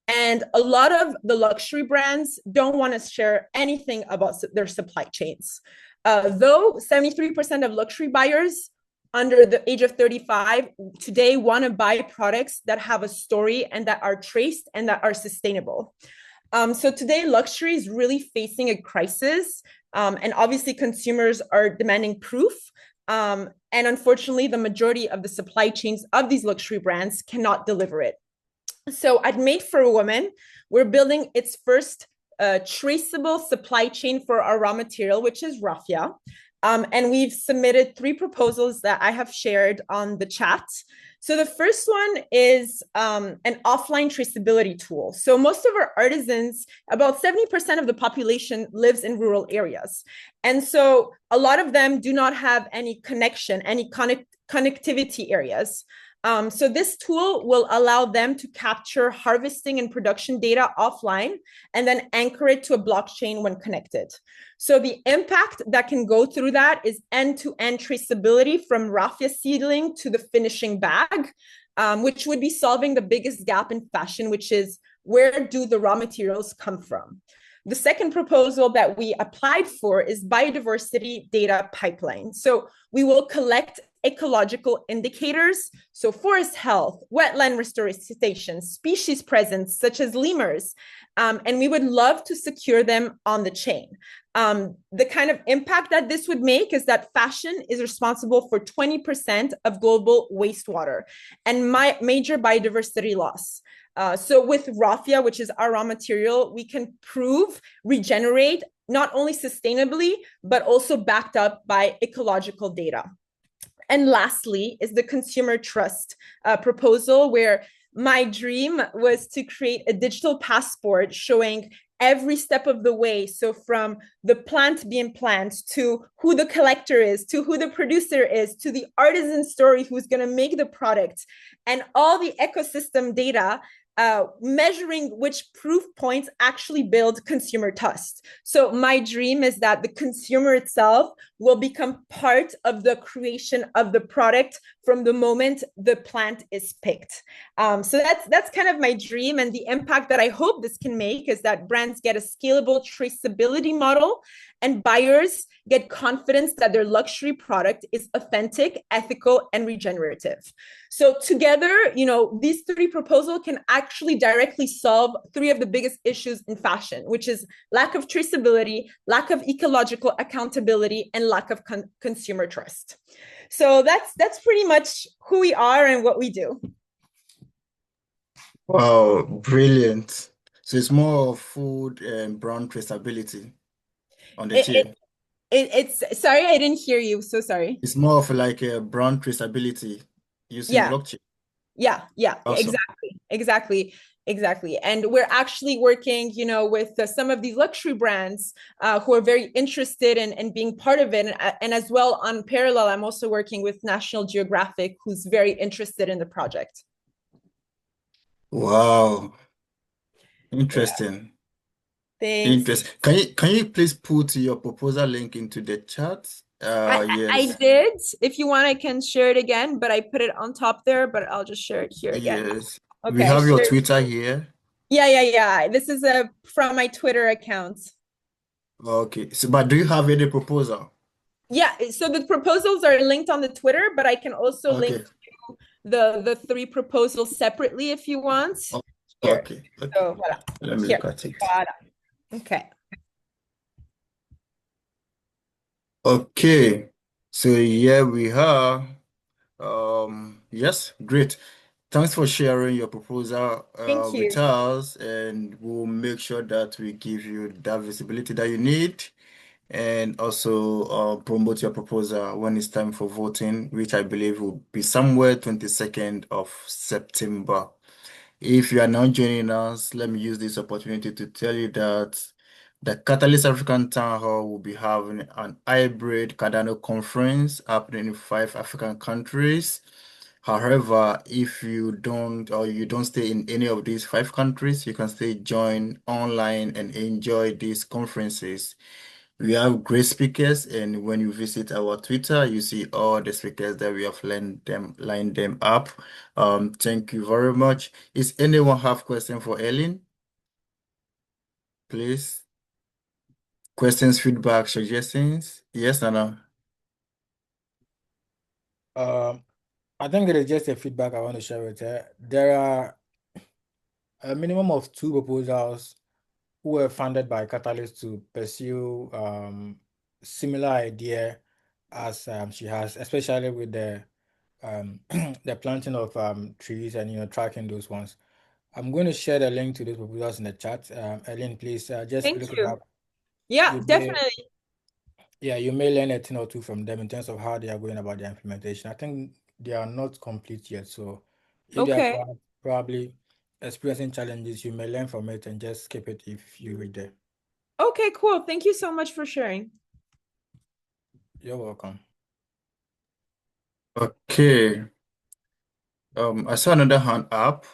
And a lot of the luxury brands don't want to share anything about their supply chains. Though 73% of luxury buyers under the age of 35 today want to buy products that have a story and that are traced and that are sustainable. So today, luxury is really facing a crisis. And obviously, consumers are demanding proof. And unfortunately, the majority of the supply chains of these luxury brands cannot deliver it. So at Made for a Woman, we're building its first traceable supply chain for our raw material, which is raffia. And we've submitted 3 proposals that I have shared on the chat. So the first one is an offline traceability tool. So most of our artisans, about 70% of the population lives in rural areas. And so a lot of them do not have any connection, any connectivity areas. So this tool will allow them to capture harvesting and production data offline and then anchor it to a blockchain when connected. So the impact that can go through that is end-to-end traceability from raffia seedling to the finishing bag, which would be solving the biggest gap in fashion, which is where do the raw materials come from? The second proposal that we applied for is biodiversity data pipeline. So we will collect ecological indicators, so forest health, wetland restoration, species presence, such as lemurs, and we would love to secure them on the chain. The kind of impact that this would make is that fashion is responsible for 20% of global wastewater and major biodiversity loss. So with raffia, which is our raw material, we can regenerate, not only sustainably, but also backed up by ecological data. And lastly is the consumer trust proposal, where my dream was to create a digital passport showing every step of the way. So from the plant being planted to who the collector is, to who the producer is, to the artisan story who's going to make the product, and all the ecosystem data measuring which proof points actually build consumer trust. So my dream is that the consumer itself will become part of the creation of the product from the moment the plant is picked. So that's kind of my dream, and the impact that I hope this can make is that brands get a scalable traceability model and buyers get confidence that their luxury product is authentic, ethical, and regenerative. So together, these three proposals can actually directly solve three of the biggest issues in fashion, which is lack of traceability, lack of ecological accountability, and lack of consumer trust. So that's pretty much who we are and what we do. Wow, brilliant. So it's more of food and brand traceability on the chip. It's sorry, I didn't hear you. So sorry. It's more of like a brand traceability using blockchain. Yeah, Awesome. Exactly. And we're actually working, with some of these luxury brands who are very interested in being part of it. And as well, on parallel, I'm also working with National Geographic, who's very interested in the project. Wow. Interesting. Thanks. Interesting. Can you please put your proposal link into the chat? Yes. I did. If you want, I can share it again, but I put it on top there, but I'll just share it here again. Yes. Okay, We have your Twitter here. Yeah. This is from my Twitter account. Okay. So, but do you have any proposal? Yeah, so the proposals are linked on the Twitter, but I can also link to the three proposals separately if you want. Here. Okay. So, voilà. Let me Here. look at it. Voilà. Okay. Okay. So here we are. Yes, great. Thanks for sharing your proposal Thank you. with us, and we'll make sure that we give you that visibility that you need, and also promote your proposal when it's time for voting, which I believe will be somewhere 22nd of September. If you are now joining us, let me use this opportunity to tell you that the Catalyst African Town Hall will be having an hybrid Cardano conference happening in 5 African countries. However, if you don't stay in any of these 5 countries, you can still join online and enjoy these conferences. We have great speakers, and when you visit our Twitter, you see all the speakers that we have lined them up. Thank you very much. Is anyone have question for Ellen? Please. Questions, feedback, suggestions? Yes or no? I think it is just a feedback I want to share with her. There are a minimum of 2 proposals who were funded by Catalyst to pursue similar idea as she has, especially with the the planting of trees and tracking those ones. I'm going to share the link to those proposals in the chat. Ellen, please just Thank look it you. up. Yeah, definitely. You may learn a thing or two from them in terms of how they are going about their implementation. I think they are not complete yet, so if they are probably experiencing challenges, you may learn from it and just skip it if you read there. Okay, cool. Thank you so much for sharing. You're welcome. Okay. I saw another hand up.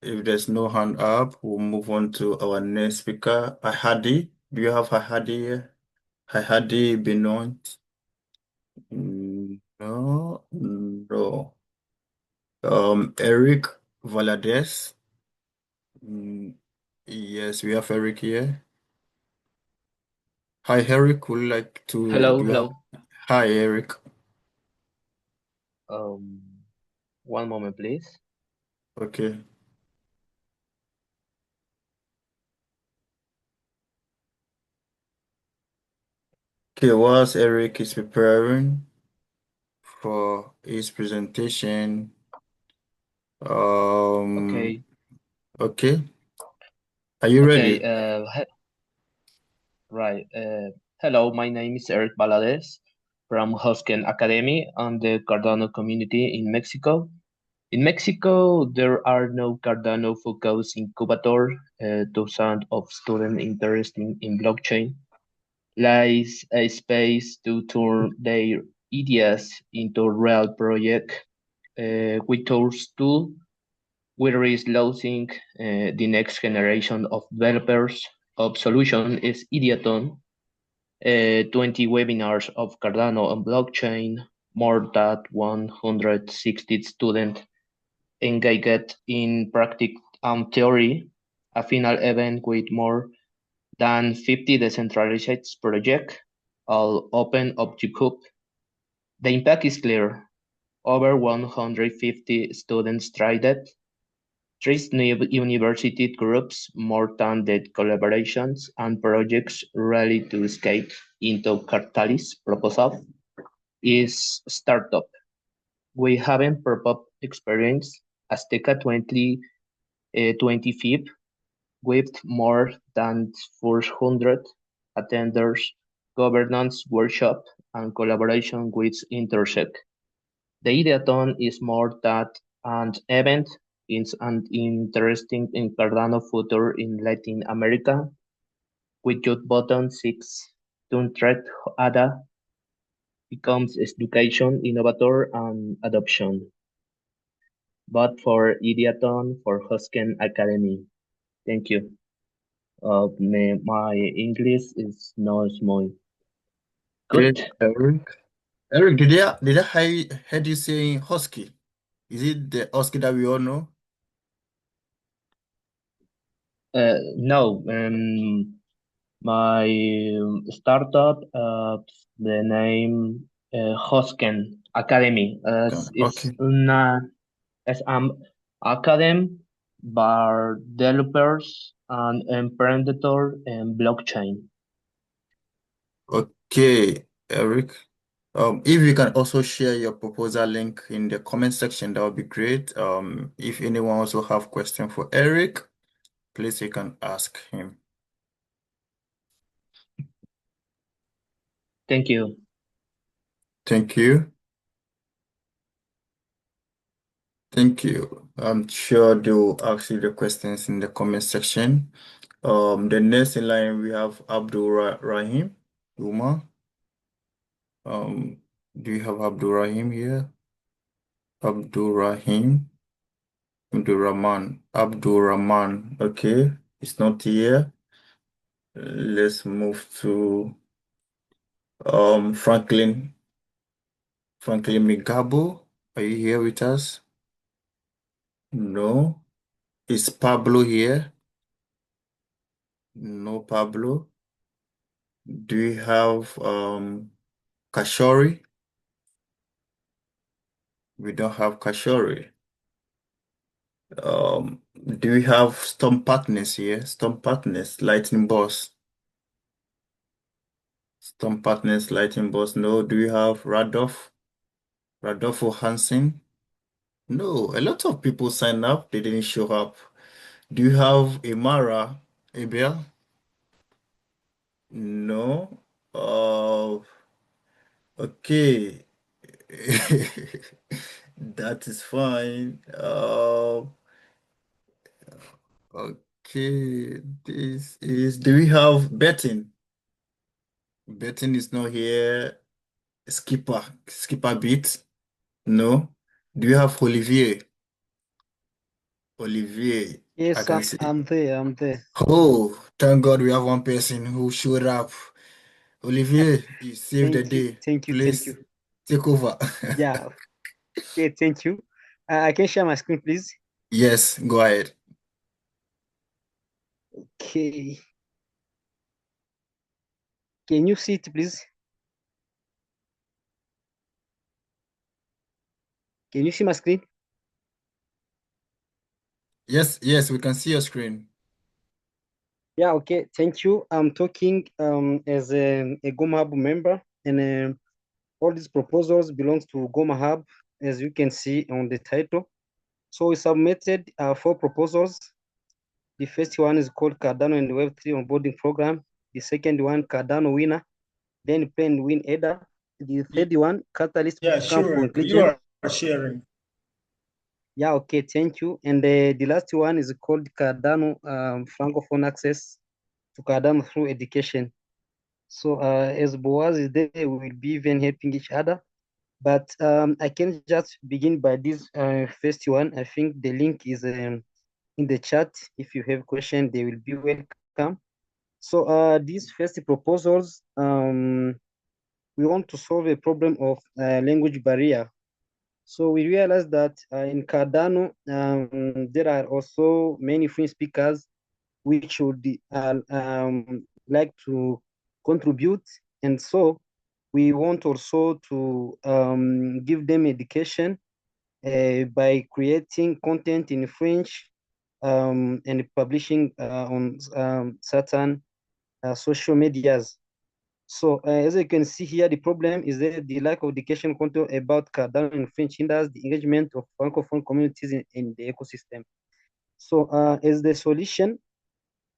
If there's no hand up, we'll move on to our next speaker, Ahadi. Do you have Ahadi here? Ahadi Benoit? No. Eric Valadez. Yes, we have Eric here. Hi, Eric. Would you like to? Hello. Hi, Eric. One moment, please. Okay. Okay, whilst Eric is preparing for his presentation, Okay. Okay. Are you ready? Right. Hello, my name is Eric Valadez from Hosken Academy and the Cardano community in Mexico. In Mexico, there are no Cardano-focused incubator. Thousands of students interested in blockchain lies a space to turn their ideas into real project. with our tool, we risk losing the next generation of developers of solution is Ideaton, 20 webinars of Cardano and blockchain, more than 160 students engaged in practice and theory, a final event with more than 50 decentralized projects, all open up to CUP. The impact is clear. Over 150 students tried it, 3 university groups, more than 10 collaborations and projects ready to scale into Catalyst proposal is startup. We haven't pop-up experience Azteca 2025 with more than 400 attenders, governance workshop, and collaboration with Intersect. The Ideathon is more than an event, it's an interesting in Cardano future in Latin America, with your button 6 to threat ADA becomes education, innovator, and adoption. But for Ideathon, for Hosken Academy. Thank you. My English is not small. Okay, Good. Eric. Eric, did I heard you saying husky? Is it the husky that we all know? No, my startup, the name Hosken Academy. It's Okay. una es academy for developers and emprendedor in blockchain. Okay, Eric. If you can also share your proposal link in the comment section, that would be great. If anyone also have question for Eric, please you can ask him. Thank you. Thank you. Thank you. I'm sure they will ask you the questions in the comment section. The next in line we have Abdul Rahim Uma. Do you have Abdul Rahim here? Abdul Rahim, Abdul Rahman. Okay, it's not here. Let's move to Franklin Migabo. Are you here with us? No. Is Pablo here? No, Pablo. Do you have Kashori? We don't have Kashori. Do we have Storm Partners here? Storm Partners, Lightning Boss. Storm Partners, Lightning Boss. No. Do we have Radolfo Hansen? No. A lot of people signed up. They didn't show up. Do you have Imara Abel? No. Okay. That is fine. Okay. Do we have betting? Betting is not here. Skipper beat? No. Do you have Olivier? Olivier, I Yes, can see. I'm there. I'm there. Oh, thank God we have one person who showed up. Olivier, you saved the Thank you. day. Thank you. Thank Please you. take over. Yeah. Okay. Thank you. I can share my screen, please. Yes, go ahead. Okay. Can you see it, please? Can you see my screen? Yes, we can see your screen. Yeah, okay. Thank you. I'm talking as a Goma Hub member, and all these proposals belongs to Goma Hub, as you can see on the title. So we submitted 4 proposals. The first one is called Cardano and Web3 onboarding program. The second one, Cardano winner. Then Play and Win Ada. The third one, Catalyst Yeah, Bootcamp sure. conclusion. You are sharing. Yeah, okay, thank you. And the last one is called Cardano Francophone access to Cardano through education. So as Boaz is there, we will be even helping each other. But I can just begin by this first one. I think the link is in the chat. If you have questions, they will be welcome. So these first proposals, we want to solve a problem of language barrier. So we realized that in Cardano, there are also many French speakers which would like to contribute. And so we want also to give them education by creating content in French and publishing on certain social medias. So as you can see here, the problem is that the lack of education content about Cardano and French hinders the engagement of Francophone communities in the ecosystem. So as the solution,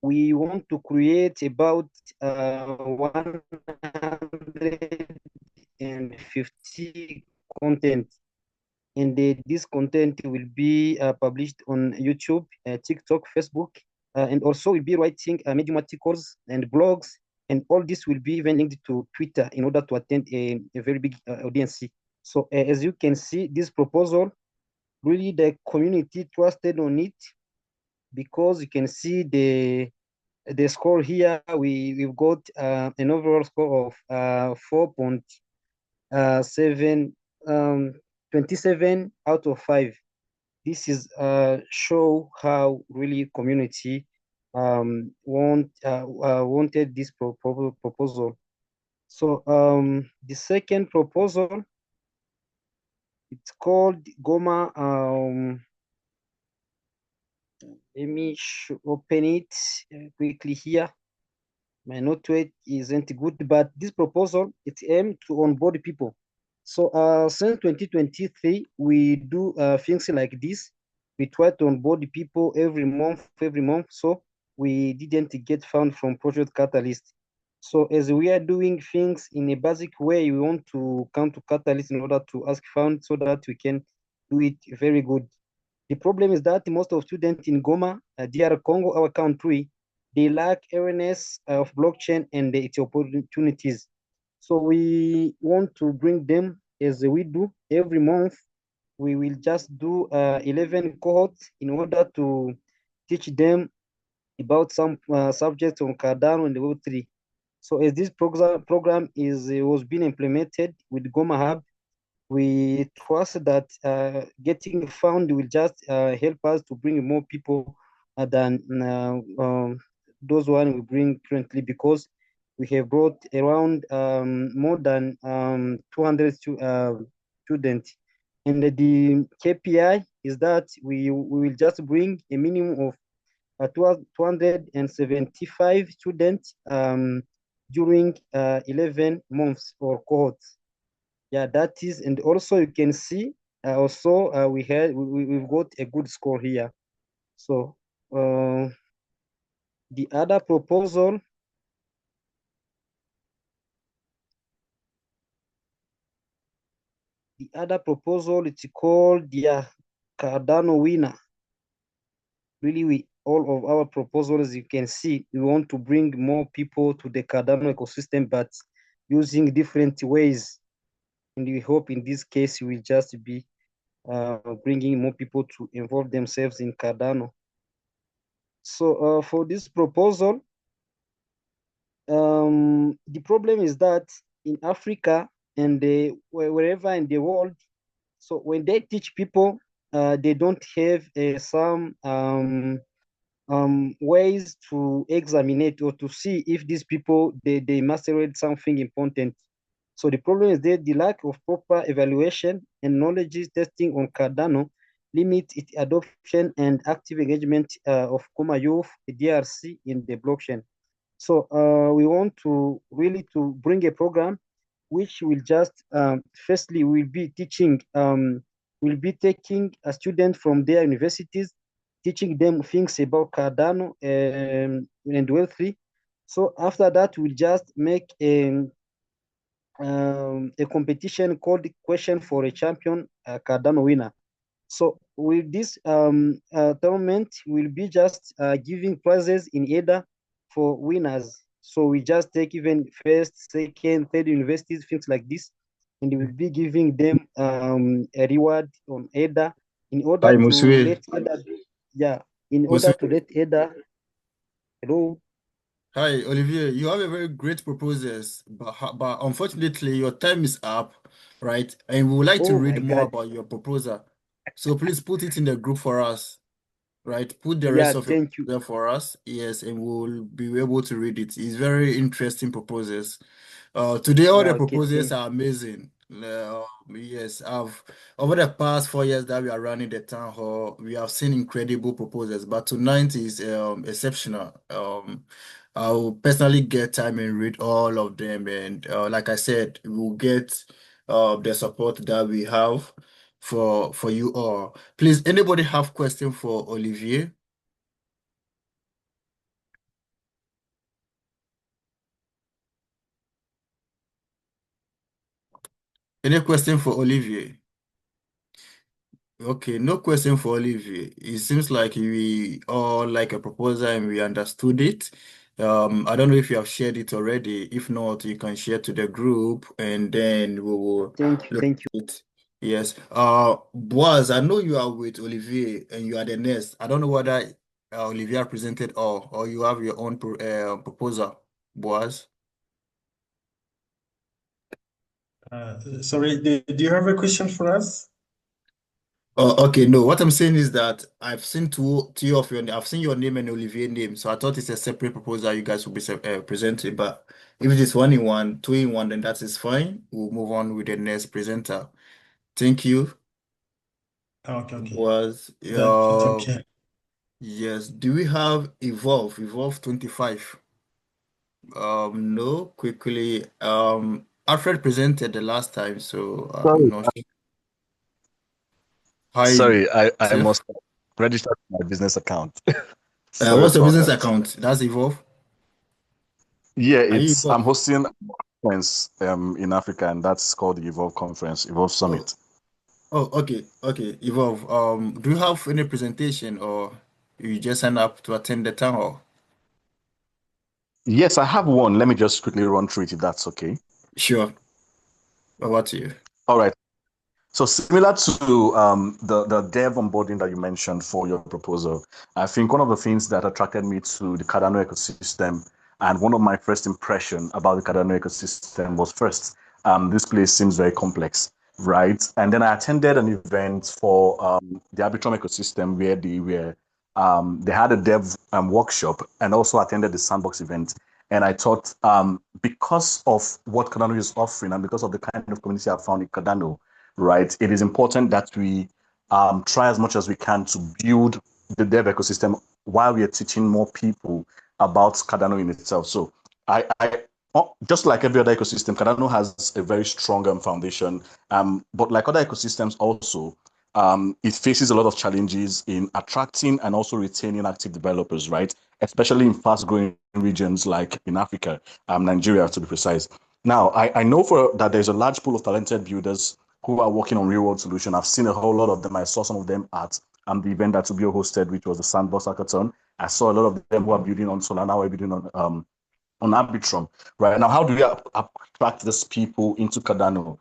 we want to create about 150 content, and this content will be published on YouTube, TikTok, Facebook, and also we'll be writing Medium articles and blogs, and all this will be even linked to Twitter in order to attend a very big audience. So as you can see, this proposal, really the community trusted on it, because you can see the score here. We've got an overall score of 4.7, 27 out of 5. This is show how really community wanted this proposal. So the second proposal, it's called Goma. Let me open it quickly here. My network isn't good, but this proposal, it's aimed to onboard people. So since 2023, we do things like this. We try to onboard people every month. So we didn't get fund from Project Catalyst. So as we are doing things in a basic way, we want to come to Catalyst in order to ask fund so that we can do it very good. The problem is that most of students in Goma, DR Congo, our country, they lack awareness of blockchain and its opportunities. So we want to bring them as we do every month. We will just do 11 cohorts in order to teach them about some subjects on Cardano and the Web3. So as this program was being implemented with Goma Hub, we trust that getting found will just help us to bring more people than those one we bring currently, because we have brought around more than 200 students. And the KPI is that we will just bring a minimum of 275 students during 11 months or cohorts. Yeah, that is, and also you can see also we've got a good score here. So the other proposal, it's called the Cardano winner. Really, all of our proposals, you can see, we want to bring more people to the Cardano ecosystem, but using different ways. And we hope in this case we will just be bringing more people to involve themselves in Cardano. So for this proposal, the problem is that in Africa and wherever in the world, so when they teach people, they don't have some ways to examine it or to see if these people they mastered something important. So the problem is that the lack of proper evaluation and knowledge testing on Cardano limit its adoption and active engagement of Goma youth, DRC in the blockchain. So we want to really to bring a program which will just firstly will be teaching, will be taking a student from their universities, teaching them things about Cardano and Web3. So after that, we'll just make a competition called Question for a Champion Cardano winner. So with this tournament, we'll be just giving prizes in either for winners. So we just take even first, second, third universities, things like this. and we'll be giving them a reward on Ada in order Hi, to Musue. let Ada, yeah, in order to let Ada, hello, Hi, Olivier. You have a very great proposals, but unfortunately, your time is up, right? And we would like to oh my read more God, about your proposal. So please put it in the group for us, right? Put the yeah, rest of your thank you. proposal for us, yes, and we'll be able to read it. It's very interesting proposals. Today all Yeah, the okay, proposals thank are amazing. Yes, I've over the past 4 years that we are running the town hall, we have seen incredible proposals, but tonight is exceptional. I'll personally get time and read all of them, and like I said, we'll get the support that we have for you all. Please, anybody have question for Olivier? Any question for Olivier? Okay, no question for Olivier. It seems like we all like a proposal and we understood it. I don't know if you have shared it already. If not, you can share to the group and then we will thank you, look thank you. at it. Yes. Boaz, I know you are with Olivier and you are the next. I don't know whether Olivier presented or you have your own proposal, Boaz. Sorry, do you have a question for us? Oh, okay. No, what I'm saying is that I've seen two of your. I've seen your name and Olivier name, so I thought it's a separate proposal you guys will be presenting. But if it is one in one, two in one, then that is fine. We'll move on with the next presenter. Thank you. Okay. Was That's okay. yes. Do we have Evolve 25? No. Quickly. Alfred presented the last time, so I'm Sorry, not sure. Hi, sorry, I Seth. must register my business account. Sorry What's your about business that. account? That's Evolve. Yeah, Are you I'm Evolve? hosting a conference in Africa, and that's called the Evolve Conference, Evolve Oh. Summit. Oh, okay, Evolve. Do you have any presentation or you just sign up to attend the town hall? Yes, I have one. Let me just quickly run through it if that's okay. Sure. Over to you. All right. So similar to the dev onboarding that you mentioned for your proposal, I think one of the things that attracted me to the Cardano ecosystem and one of my first impression about the Cardano ecosystem was first, this place seems very complex, right? And then I attended an event for the Arbitrum ecosystem where they had a dev workshop and also attended the sandbox event. And I thought because of what Cardano is offering and because of the kind of community I found in Cardano, right? It is important that we try as much as we can to build the dev ecosystem while we are teaching more people about Cardano in itself. So just like every other ecosystem, Cardano has a very strong foundation. But like other ecosystems also, it faces a lot of challenges in attracting and also retaining active developers, right? Especially in fast-growing regions like in Africa, Nigeria to be precise. Now, I know for that there's a large pool of talented builders who are working on real world solution. I've seen a whole lot of them. I saw some of them at the event that Tubio hosted, which was the Sandbox Hackathon. I saw a lot of them who are building on Solana, who are building on Arbitrum. Right now, how do we attract these people into Cardano?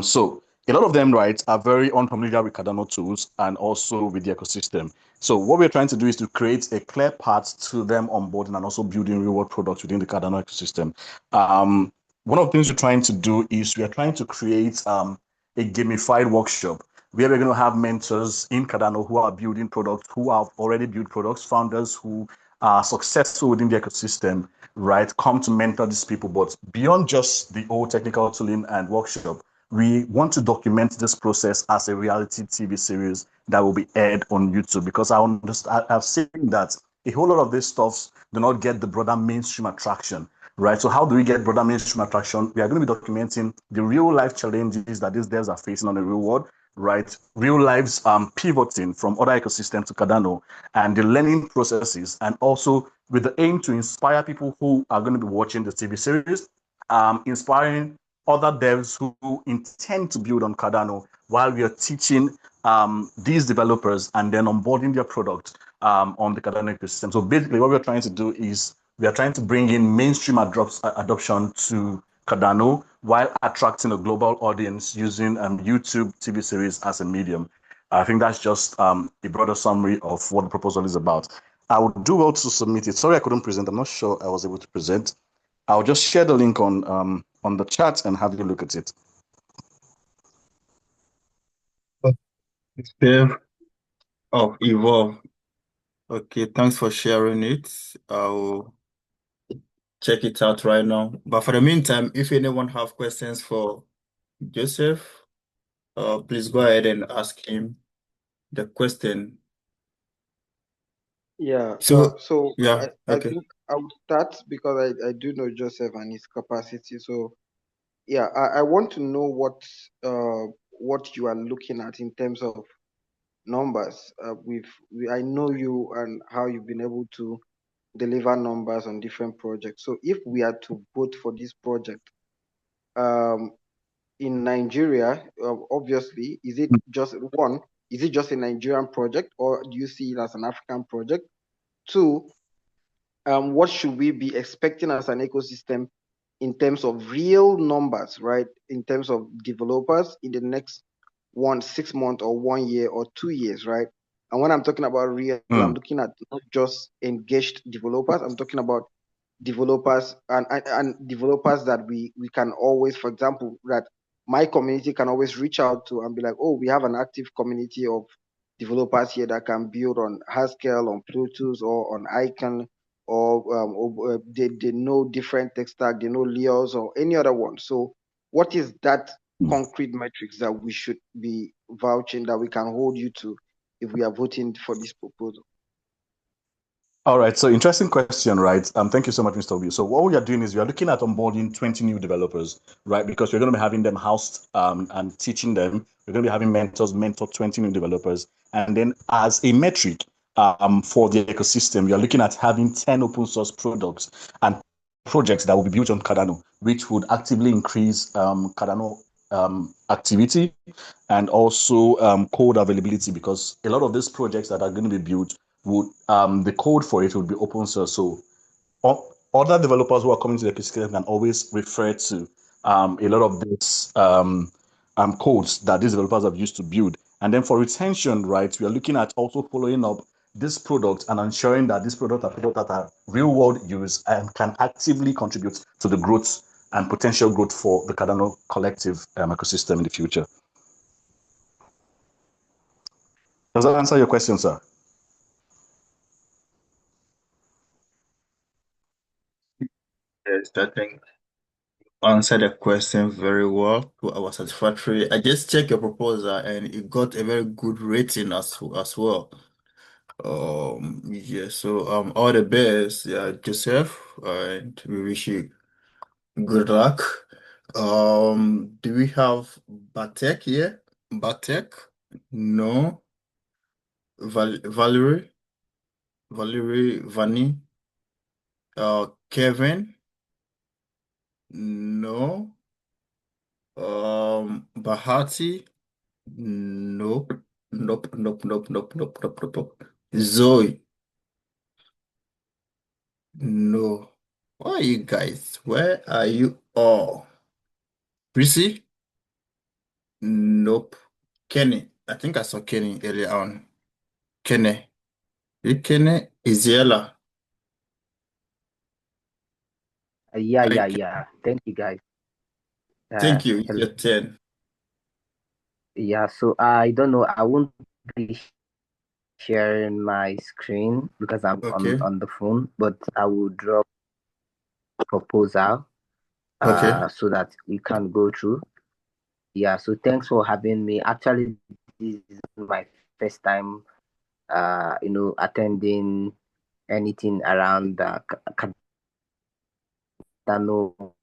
So a lot of them, right, are very unfamiliar with Cardano tools and also with the ecosystem. So what we're trying to do is to create a clear path to them onboarding and also building real world products within the Cardano ecosystem. One of the things we're trying to do is we are trying to create a gamified workshop where we're going to have mentors in Cardano who are building products, who have already built products, founders who are successful within the ecosystem, right, come to mentor these people. But beyond just the old technical tooling and workshop, we want to document this process as a reality TV series that will be aired on YouTube because I've seen that a whole lot of these stuffs do not get the broader mainstream attraction, right? So how do we get broader mainstream attraction? We are going to be documenting the real life challenges that these devs are facing on the real world, right? Real lives pivoting from other ecosystems to Cardano and the learning processes, and also with the aim to inspire people who are going to be watching the TV series, inspiring other devs who intend to build on Cardano while we are teaching these developers and then onboarding their product on the Cardano ecosystem. So basically what we're trying to do is we are trying to bring in mainstream adoption to Cardano while attracting a global audience using YouTube TV series as a medium. I think that's just a broader summary of what the proposal is about. I would do well to submit it. Sorry, I couldn't present. I'm not sure I was able to present. I'll just share the link on the chat and have you look at it. Steve of Evolve. Okay, thanks for sharing it. I'll check it out right now. But for the meantime, if anyone have questions for Joseph, please go ahead and ask him the question. Yeah. So, So yeah, I okay. think I would start because I do know Joseph and his capacity. So yeah, I want to know what you are looking at in terms of numbers. I know you and how you've been able to deliver numbers on different projects. So if we are to vote for this project, in Nigeria, obviously, is it just a Nigerian project, or do you see it as an African project? Two, what should we be expecting as an ecosystem in terms of real numbers, right? In terms of developers in the next 6 months or 1 year or 2 years, right? And when I'm talking about real, I'm looking at not just engaged developers. I'm talking about developers and developers that we can always, for example, that my community can always reach out to and be like, oh, we have an active community of developers here that can build on Haskell, on Pro Tools, or on Icon, or they know different tech stack, they know Leos or any other one. So what is that concrete metrics that we should be vouching, that we can hold you to if we are voting for this proposal? All right, so interesting question, right? Thank you so much, Mr. Obi. So what we are doing is we are looking at onboarding 20 new developers, right? Because we're going to be having them housed and teaching them. We're going to be having mentors mentor 20 new developers. And then as a metric for the ecosystem, we are looking at having 10 open source products and projects that will be built on Cardano, which would actively increase Cardano activity and also code availability, because a lot of these projects that are going to be built would the code for it would be open source. So other developers who are coming to the ecosystem can always refer to a lot of these codes that these developers have used to build. And then for retention, right, we are looking at also following up this product and ensuring that this product are products that are real world use and can actively contribute to the growth and potential growth for the Cardano collective ecosystem in the future. Does that answer your question, sir? Yes, I think answered the question very well. To our satisfactory. I just checked your proposal and it got a very good rating as well. Yeah, so all the best, yeah, Joseph, and we wish you good luck. Do we have Batek here? Batek? No. Valerie, Vani, Kevin? No. Bahati? Nope. Nope, nope, nope, nope, nope, nope, nope, nope. Zoe? No. Where are you guys? Where are you all? Prissy? Nope. Kenny? I think I saw Kenny earlier on. Kenny? Kenny? Isiela? Yeah. Thank you, guys. Thank you. It's Hello. your turn. Yeah, so I don't know. I won't be sharing my screen because I'm Okay. on the phone, but I will drop proposal Okay. so that we can go through. Yeah, so thanks for having me. Actually, this is my first time attending anything around Cardano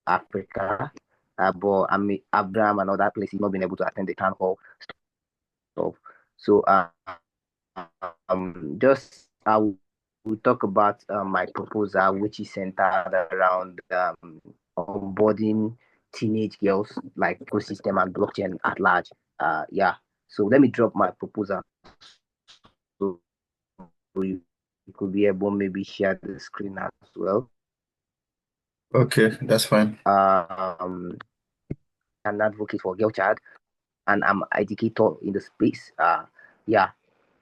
Africa. But I mean, Abraham and other places not been able to attend the town hall stuff. So just I will talk about my proposal, which is centered around onboarding teenage girls, like ecosystem and blockchain at large. Yeah. So let me drop my proposal. So you could be able maybe share the screen as well. Okay, that's fine. An advocate for girl child, and I'm educator in the space. Yeah.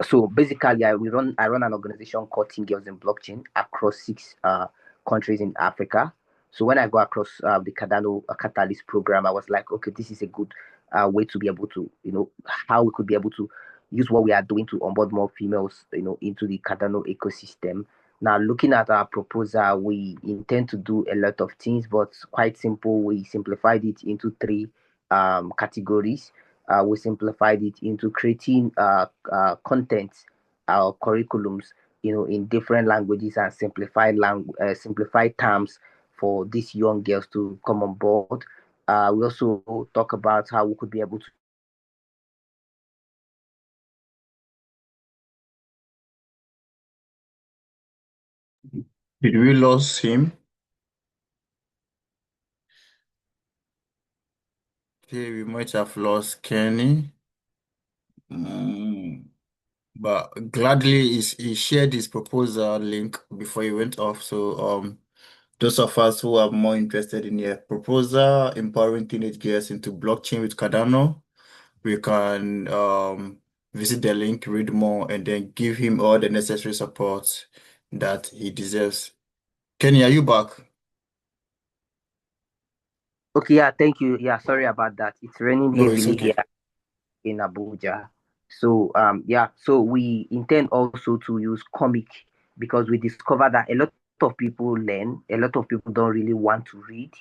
So basically, I run an organization called Teen Girls in Blockchain across six countries in Africa. So when I go across the Cardano Catalyst program, I was like, okay, this is a good way to be able to, how we could be able to use what we are doing to onboard more females, into the Cardano ecosystem. Now, looking at our proposal, we intend to do a lot of things, but quite simple. We simplified it into three categories. We simplified it into creating content, curriculums, in different languages and simplified terms for these young girls to come on board. We also talk about how we could be able to Did we lose him? Okay, we might have lost Kenny. But gladly he shared his proposal link before he went off. So those of us who are more interested in a proposal empowering teenage girls into blockchain with Cardano, we can visit the link, read more, and then give him all the necessary support that he deserves. Kenny, are you back? Okay, yeah, thank you. Yeah, sorry about that. It's raining No, it's heavily okay. here in Abuja. So yeah, so we intend also to use comic because we discovered that a lot of people learn, a lot of people don't really want to read,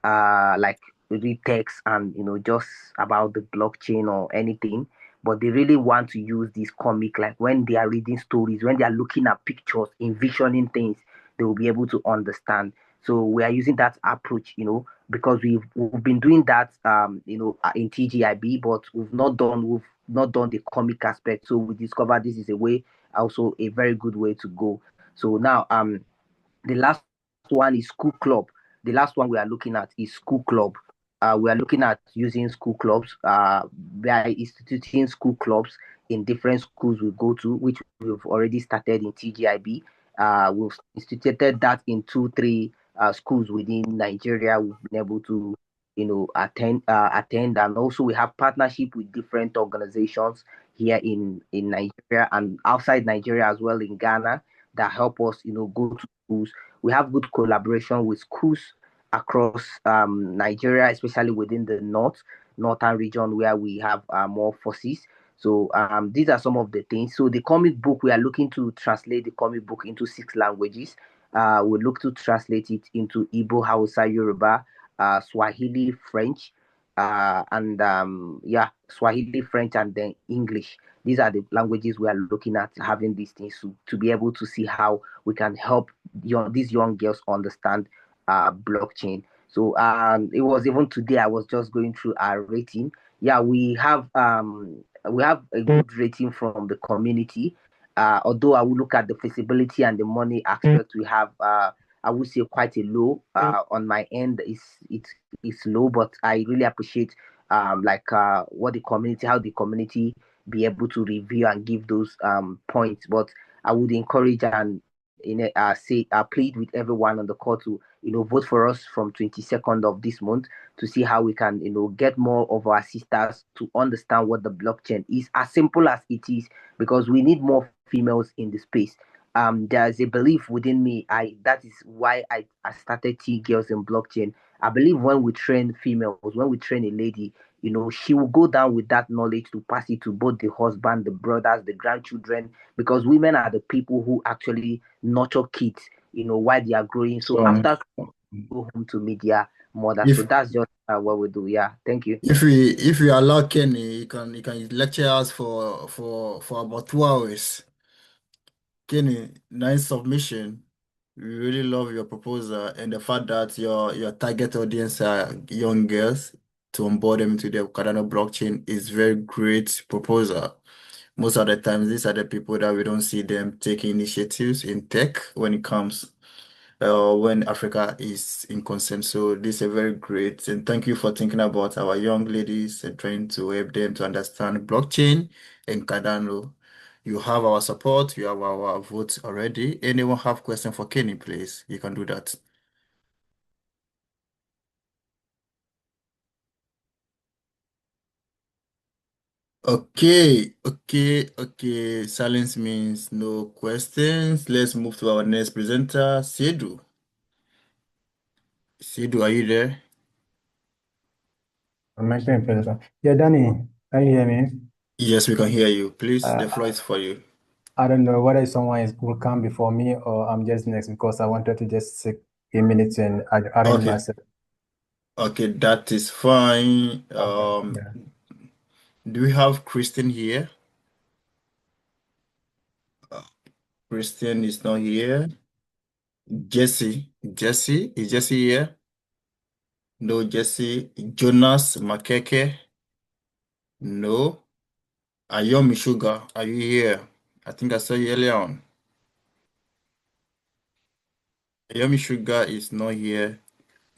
like read text and just about the blockchain or anything, but they really want to use this comic, like when they are reading stories, when they are looking at pictures, envisioning things, they will be able to understand. So we are using that approach, because we've been doing that, in TGIB, but we've not done the comic aspect. So we discovered this is a way, also a very good way to go. So now, the last one is school club. The last one we are looking at is school club. We are looking at using school clubs, by instituting school clubs in different schools we go to, which we've already started in TGIB. We've instituted that in two, three schools within Nigeria. We've been able to, attend, and also we have partnership with different organizations here in Nigeria and outside Nigeria as well, in Ghana, that help us, go to schools. We have good collaboration with schools across Nigeria, especially within the northern region where we have more forces. So these are some of the things. So the comic book, we are looking to translate the comic book into six languages. We look to translate it into Igbo, Hausa, Yoruba, Swahili, French, and yeah, Swahili, French, and then English. These are the languages we are looking at having these things to be able to see how we can help these young girls understand blockchain. So it was even today I was just going through our rating. Yeah, we have a good rating from the community. Although I will look at the feasibility and the money aspect, we have I would say quite a low on my end. It's low, but I really appreciate like what the community, how the community be able to review and give those points. But I would encourage and say plead with everyone on the call to vote for us from 22nd of this month to see how we can get more of our sisters to understand what the blockchain is, as simple as it is, because we need more females in the space. There's a belief within me. I That is why I started T Girls in Blockchain. I believe when we train females, when we train a lady, she will go down with that knowledge to pass it to both the husband, the brothers, the grandchildren, because women are the people who actually nurture kids, while they are growing. So So after go home to media mother. So if that's just what we do. Yeah, thank you. if we allow Kenny, he can lecture us for about 2 hours. Kenny, nice submission. We really love your proposal and the fact that your target audience are young girls to onboard them into the Cardano blockchain is very great proposal. Most of the times, these are the people that we don't see them taking initiatives in tech when it comes when Africa is in concern. So this is a very great, and thank you for thinking about our young ladies and trying to help them to understand blockchain and Cardano. You have our support, you have our vote already. Anyone have question for Kenny, please? You can do that. Okay. Silence means no questions. Let's move to our next presenter, Sedu. Sedu, are you there? I'm making present. Yeah, Danny, can you hear me? Yes, we can hear you. Please, the floor is for you. I don't know whether someone will come before me or I'm just next because I wanted to just take a minute and arrange Okay. myself. Okay, that is fine. Yeah. Do we have Christian here? Christian is not here. Jesse, is Jesse here? No, Jesse. Jonas Makeke? No. Ayomi Sugar, are you here? I think I saw you earlier on. Ayomi Sugar is not here.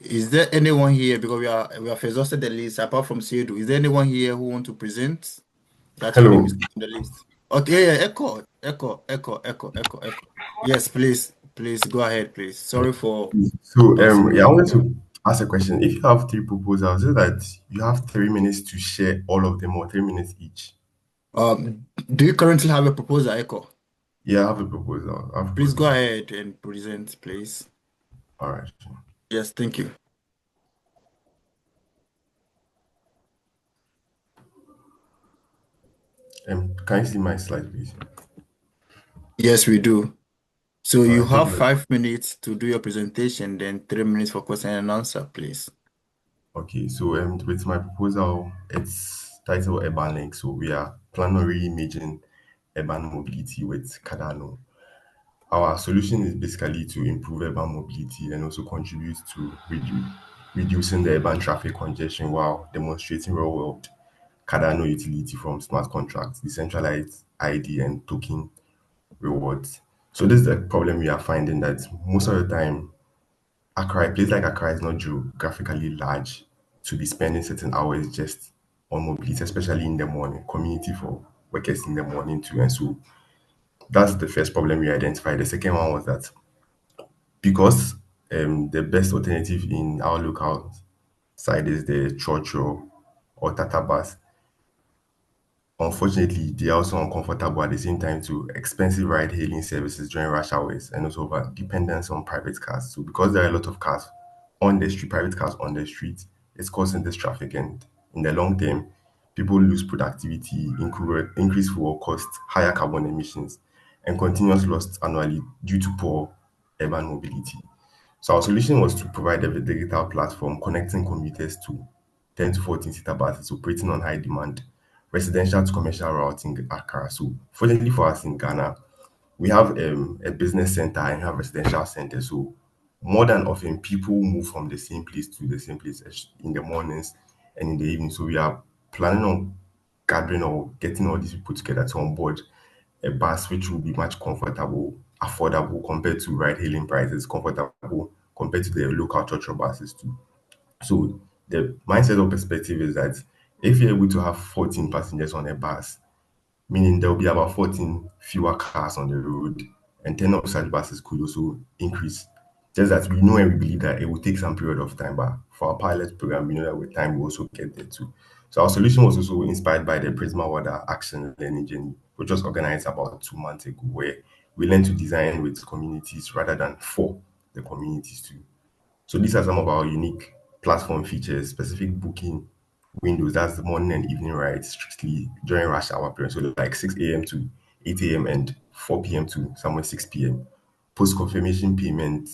Is there anyone here, because we have exhausted the list apart from Sedu? Is there anyone here who want to present that your name Hello. is on the list? Okay, yeah, echo. Yes, please go ahead, please. Sorry for So, passing yeah, I you. wanted to ask a question. If you have three proposals, is that you have 3 minutes to share all of them or 3 minutes each? Do you currently have a proposal, Echo? Yeah, I have a proposal. I have a Please go proposal. ahead and present, please. All right. Yes, thank you. Can you see my slide, please? Yes, we do. So All you right. Thank have you. 5 minutes to do your presentation, then 3 minutes for question and answer, please. Okay. So, with my proposal, it's titled Urban Link. So, we are planning on reimagining urban mobility with Cardano. Our solution is basically to improve urban mobility and also contribute to reducing the urban traffic congestion while demonstrating real world Cardano utility from smart contracts, decentralized ID, and token rewards. So this is the problem we are finding, that most of the time, Accra, a place like Accra is not geographically large to be spending certain hours just on mobility, especially in the morning, community for workers in the morning too. And so that's the first problem we identified. The second one was that because the best alternative in our local side is the Churchill or Tata bus, unfortunately, they are also uncomfortable at the same time to expensive ride-hailing services during rush hours and also over dependence on private cars. So because there are a lot of cars on the street, private cars on the street, it's causing this traffic, and in the long term, people lose productivity, increase fuel costs, higher carbon emissions, and continuous loss annually due to poor urban mobility. So our solution was to provide a digital platform connecting commuters to 10 to 14 seater buses operating on high demand residential to commercial routes in Accra. So fortunately for us in Ghana, we have a business center and have residential center. So more than often, people move from the same place to the same place in the mornings and in the evening. So we are planning on gathering or getting all these people together to onboard a bus which will be much comfortable, affordable compared to ride-hailing prices, comfortable compared to the local church buses too. So the mindset or perspective is that if you're able to have 14 passengers on a bus, meaning there will be about 14 fewer cars on the road, and 10 of such buses could also increase. Just that we know and we believe that it will take some period of time, but for our pilot program, we know that with time we also get there too. So our solution was also inspired by the Prisma Water Action Learning Journey, which was organized about 2 months ago, where we learned to design with communities rather than for the communities too. So these are some of our unique platform features, specific booking windows, that's the morning and evening rides strictly during rush hour period. So like 6 a.m. to 8 a.m. and 4 p.m. to somewhere 6 p.m. Post confirmation payment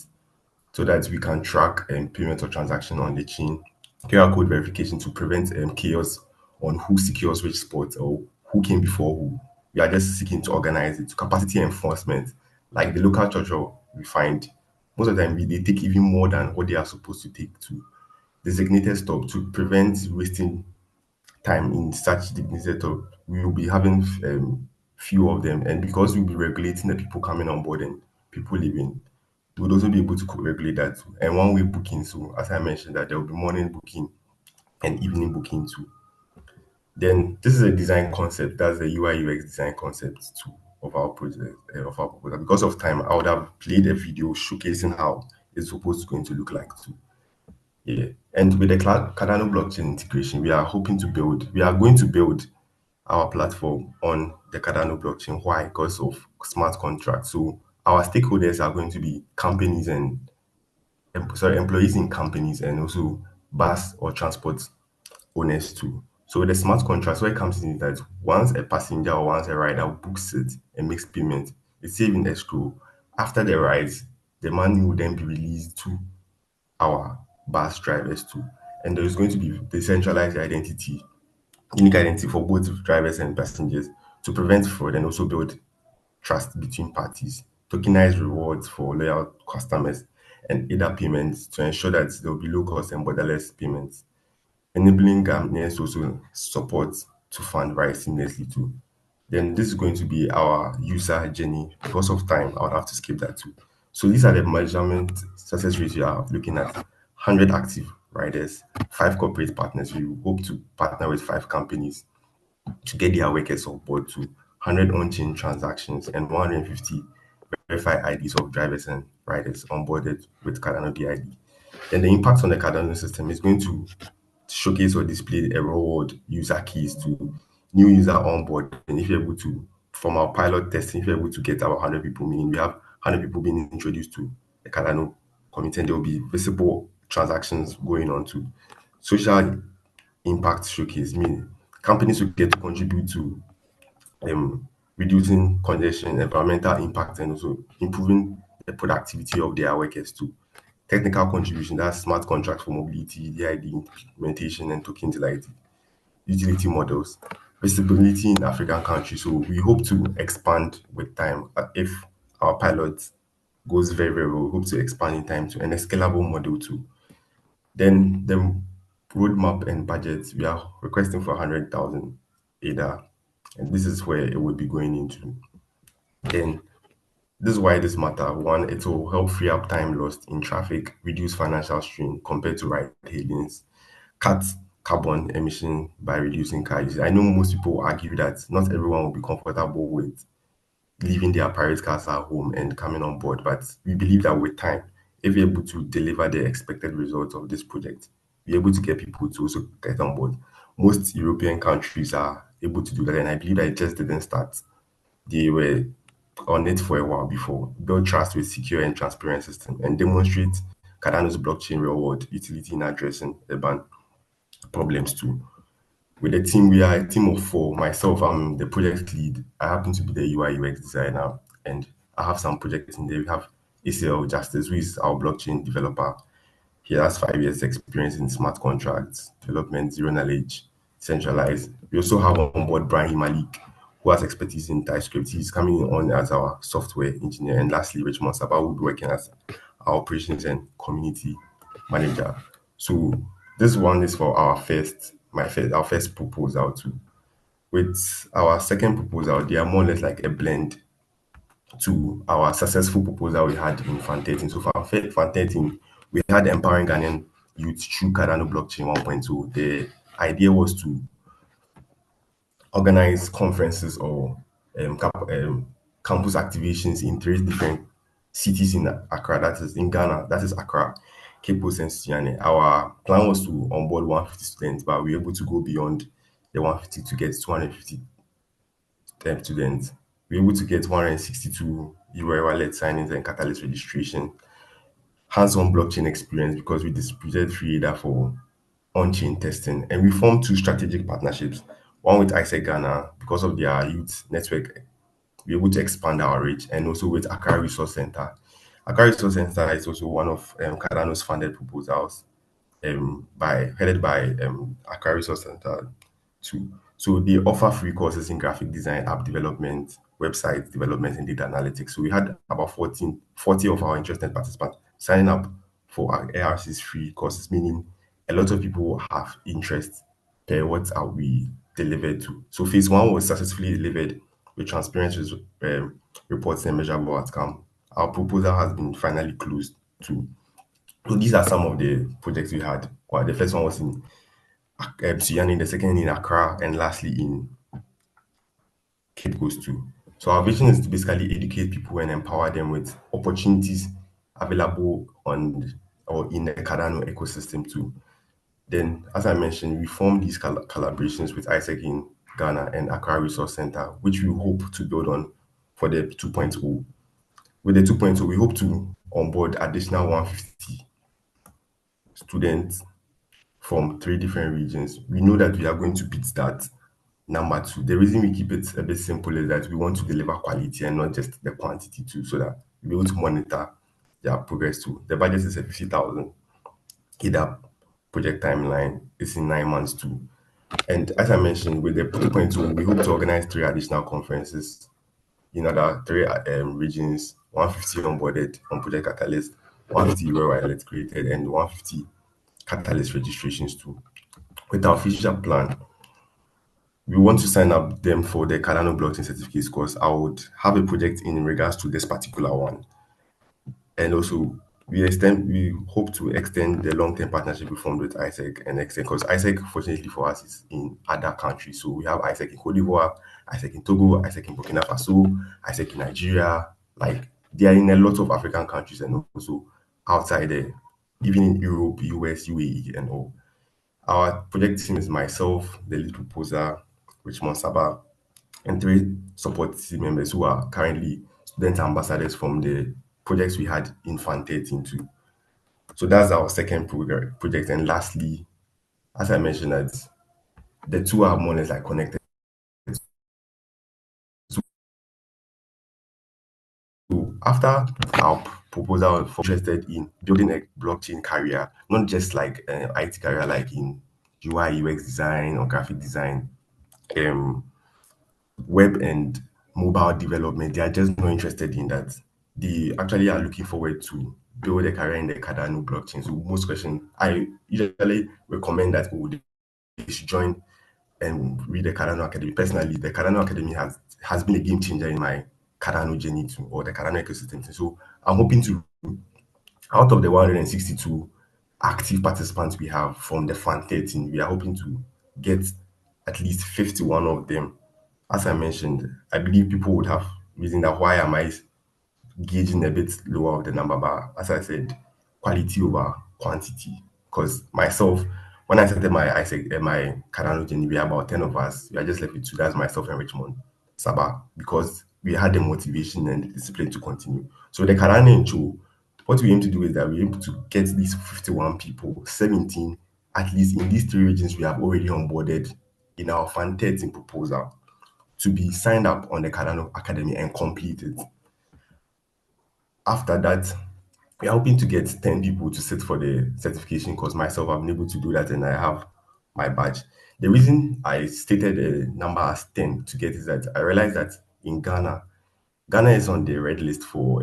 so that we can track payment or transaction on the chain. QR code verification to prevent chaos on who secures which spot or who came before who. We are just seeking to organize it. Capacity enforcement, like the local church we find most of the time they take even more than what they are supposed to take to designated stop to prevent wasting time in such designated stop. We will be having few of them, and because we'll be regulating the people coming on board and people leaving, we'll also be able to regulate that too. And one-way booking. So as I mentioned, that there will be morning booking and evening booking too. Then this is a design concept. That's the UI UX design concept too of our project of our proposal. Because of time, I would have played a video showcasing how it's supposed to going to look like too. Yeah. And with the Cardano blockchain integration, we are going to build our platform on the Cardano blockchain. Why? Because of smart contracts. So our stakeholders are going to be companies and employees in companies and also bus or transport owners too. So the smart contracts, where it comes in is that once a passenger or once a rider books it and makes payment, it's saved in escrow. After the rides, the money will then be released to our bus drivers too. And there is going to be decentralized identity, unique identity for both drivers and passengers to prevent fraud and also build trust between parties, tokenize rewards for loyal customers, and either payments to ensure that there will be low cost and borderless payments, enabling Ghanaians also support to fund very seamlessly too. Then this is going to be our user journey. Because of time, I would have to skip that too. So these are the measurement success rates we are looking at: 100 active riders, 5 corporate partners. We hope to partner with 5 companies to get their workers on board to 100 on-chain transactions and 150 verified IDs of drivers and riders onboarded with Cardano DID. Then the impact on the Cardano system is going to showcase or display a reward user keys to new user on board. And if you're able to, from our pilot testing, if you're able to get our 100 people, meaning we have 100 people being introduced to the Cardano community, and there will be visible transactions going on to social impact showcase, meaning companies will get to contribute to reducing congestion, environmental impact, and also improving the productivity of their workers too. Technical contribution, that's smart contracts for mobility, DID implementation, and token utility models. Visibility in African countries. So we hope to expand with time. If our pilot goes very, very well, we hope to expand in time to and a scalable model too. Then the roadmap and budget, we are requesting for 100,000 ADA, and this is where it would be going into. Then this is why this matter. One, it will help free up time lost in traffic, reduce financial strain compared to ride hailings, cut carbon emission by reducing car use. I know most people argue that not everyone will be comfortable with leaving their private cars at home and coming on board, but we believe that with time, if we're able to deliver the expected results of this project, we're able to get people to also get on board. Most European countries are able to do that, and I believe that it just didn't start. They were on it for a while before. Build trust with secure and transparent system and demonstrate Cardano's blockchain reward utility in addressing urban problems too. With the team, we are a team of 4. Myself, I'm the project lead. I happen to be the UI UX designer, and I have some projects in there. We have ACL Justice, who is our blockchain developer. He has 5 years experience in smart contracts, development, zero knowledge, centralized. We also have on board Brian Malik, who has expertise in TypeScript. He's coming on as our software engineer. And lastly, Richmond Sabah will be working as our operations and community manager. So this one is for our first proposal too. With our second proposal, they are more or less like a blend to our successful proposal we had in Fan 13. So for Fan 13, we had empowering Ghanaian youth through Cardano blockchain 1.2. The idea was to organize conferences or campus activations in 3 different cities in Accra, that is in Ghana, that is Accra, Cape Coast, and Sunyani. Our plan was to onboard 150 students, but we were able to go beyond the 150 to get 250 students. We were able to get 162 URL signings and Catalyst registration, hands-on blockchain experience because we distributed free data for on-chain testing, and we formed 2 strategic partnerships. One with ISEC Ghana because of their youth network, we're able to expand our reach, and also with Accra Resource Center. Accra Resource Center is also one of Cardano's funded proposals, headed by Accra Resource Center too. So they offer free courses in graphic design, app development, website development, and data analytics. So we had about 40 of our interested participants signing up for our ARC's free courses, meaning a lot of people have interest per what are we delivered to. So phase 1 was successfully delivered with transparent reports and measurable outcome. Our proposal has been finally closed too. So these are some of the projects we had. Well, the first one was in Sunyani, the second in Accra, and lastly in Cape Coast too. So our vision is to basically educate people and empower them with opportunities available on or in the Cardano ecosystem too. Then, as I mentioned, we formed these collaborations with ISEC in Ghana, and Accra Resource Center, which we hope to build on for the 2.0. With the 2.0, we hope to onboard additional 150 students from 3 different regions. We know that we are going to beat that number two. The reason we keep it a bit simple is that we want to deliver quality and not just the quantity too, so that we're able to monitor their progress too. The budget is at 50,000. Either project timeline is in 9 months too. And as I mentioned, with the 2.2, we hope to organize 3 additional conferences in other 3 regions, 150 onboarded on Project Catalyst, 150 Rural Wireless created, and 150 Catalyst registrations too. With our future plan, we want to sign up them for the Cardano blockchain certificates because I would have a project in regards to this particular one. And also, we hope to extend the long-term partnership we formed with ISEC and extend because ISEC, fortunately for us, is in other countries. So we have ISEC in Cote d'Ivoire, ISEC in Togo, ISEC in Burkina Faso, ISEC in Nigeria. Like they are in a lot of African countries and also outside there, even in Europe, US, UAE, and all. Our project team is myself, the lead proposer, Richmond Saba, and 3 support team members who are currently student ambassadors from the projects we had in Fan 13 too. So that's our second project. And lastly, as I mentioned, that the two are more or less like connected. So after our proposal for interested in building a blockchain career, not just like an IT career like in UI UX design or graphic design, um, web and mobile development, they are just not interested in that. They actually are looking forward to build a career in the Cardano blockchain. So most questions, I usually recommend that they should join and read the Cardano Academy. Personally, the Cardano Academy has been a game changer in my Cardano journey too, or the Cardano ecosystem. So I'm hoping to, out of the 162 active participants we have from the Fan 13, we are hoping to get at least 51 of them. As I mentioned, I believe people would have reason that why am I gauging a bit lower of the number, but as I said, quality over quantity. Because myself, when I started my Cardano journey, we are about 10 of us. We are just left with 2. That's myself and Richmond Saba, because we had the motivation and the discipline to continue. So the Cardano intro, what we aim to do is that we aim to get these 51 people, 17, at least in these 3 regions we have already onboarded in our Fan 13 proposal to be signed up on the Cardano Academy and complete it. After that, we are hoping to get 10 people to sit for the certification because myself, I've been able to do that and I have my badge. The reason I stated the number as 10 to get is that I realized that in Ghana is on the red list for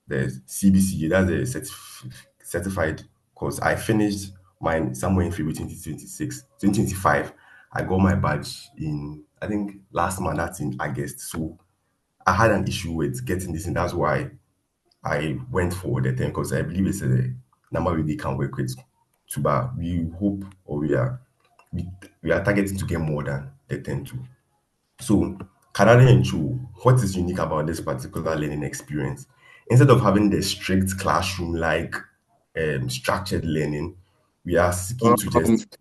the CBC, that's the certified course. I finished mine somewhere in February 2025. I got my badge in, I think, last month, that's in August. So I had an issue with getting this, and that's why I went for the 10 because I believe it's a number we can work with. But we hope or we are targeting to get more than the 10 too. So Canada and Chu, what is unique about this particular learning experience? Instead of having the strict classroom like structured learning, we are seeking to just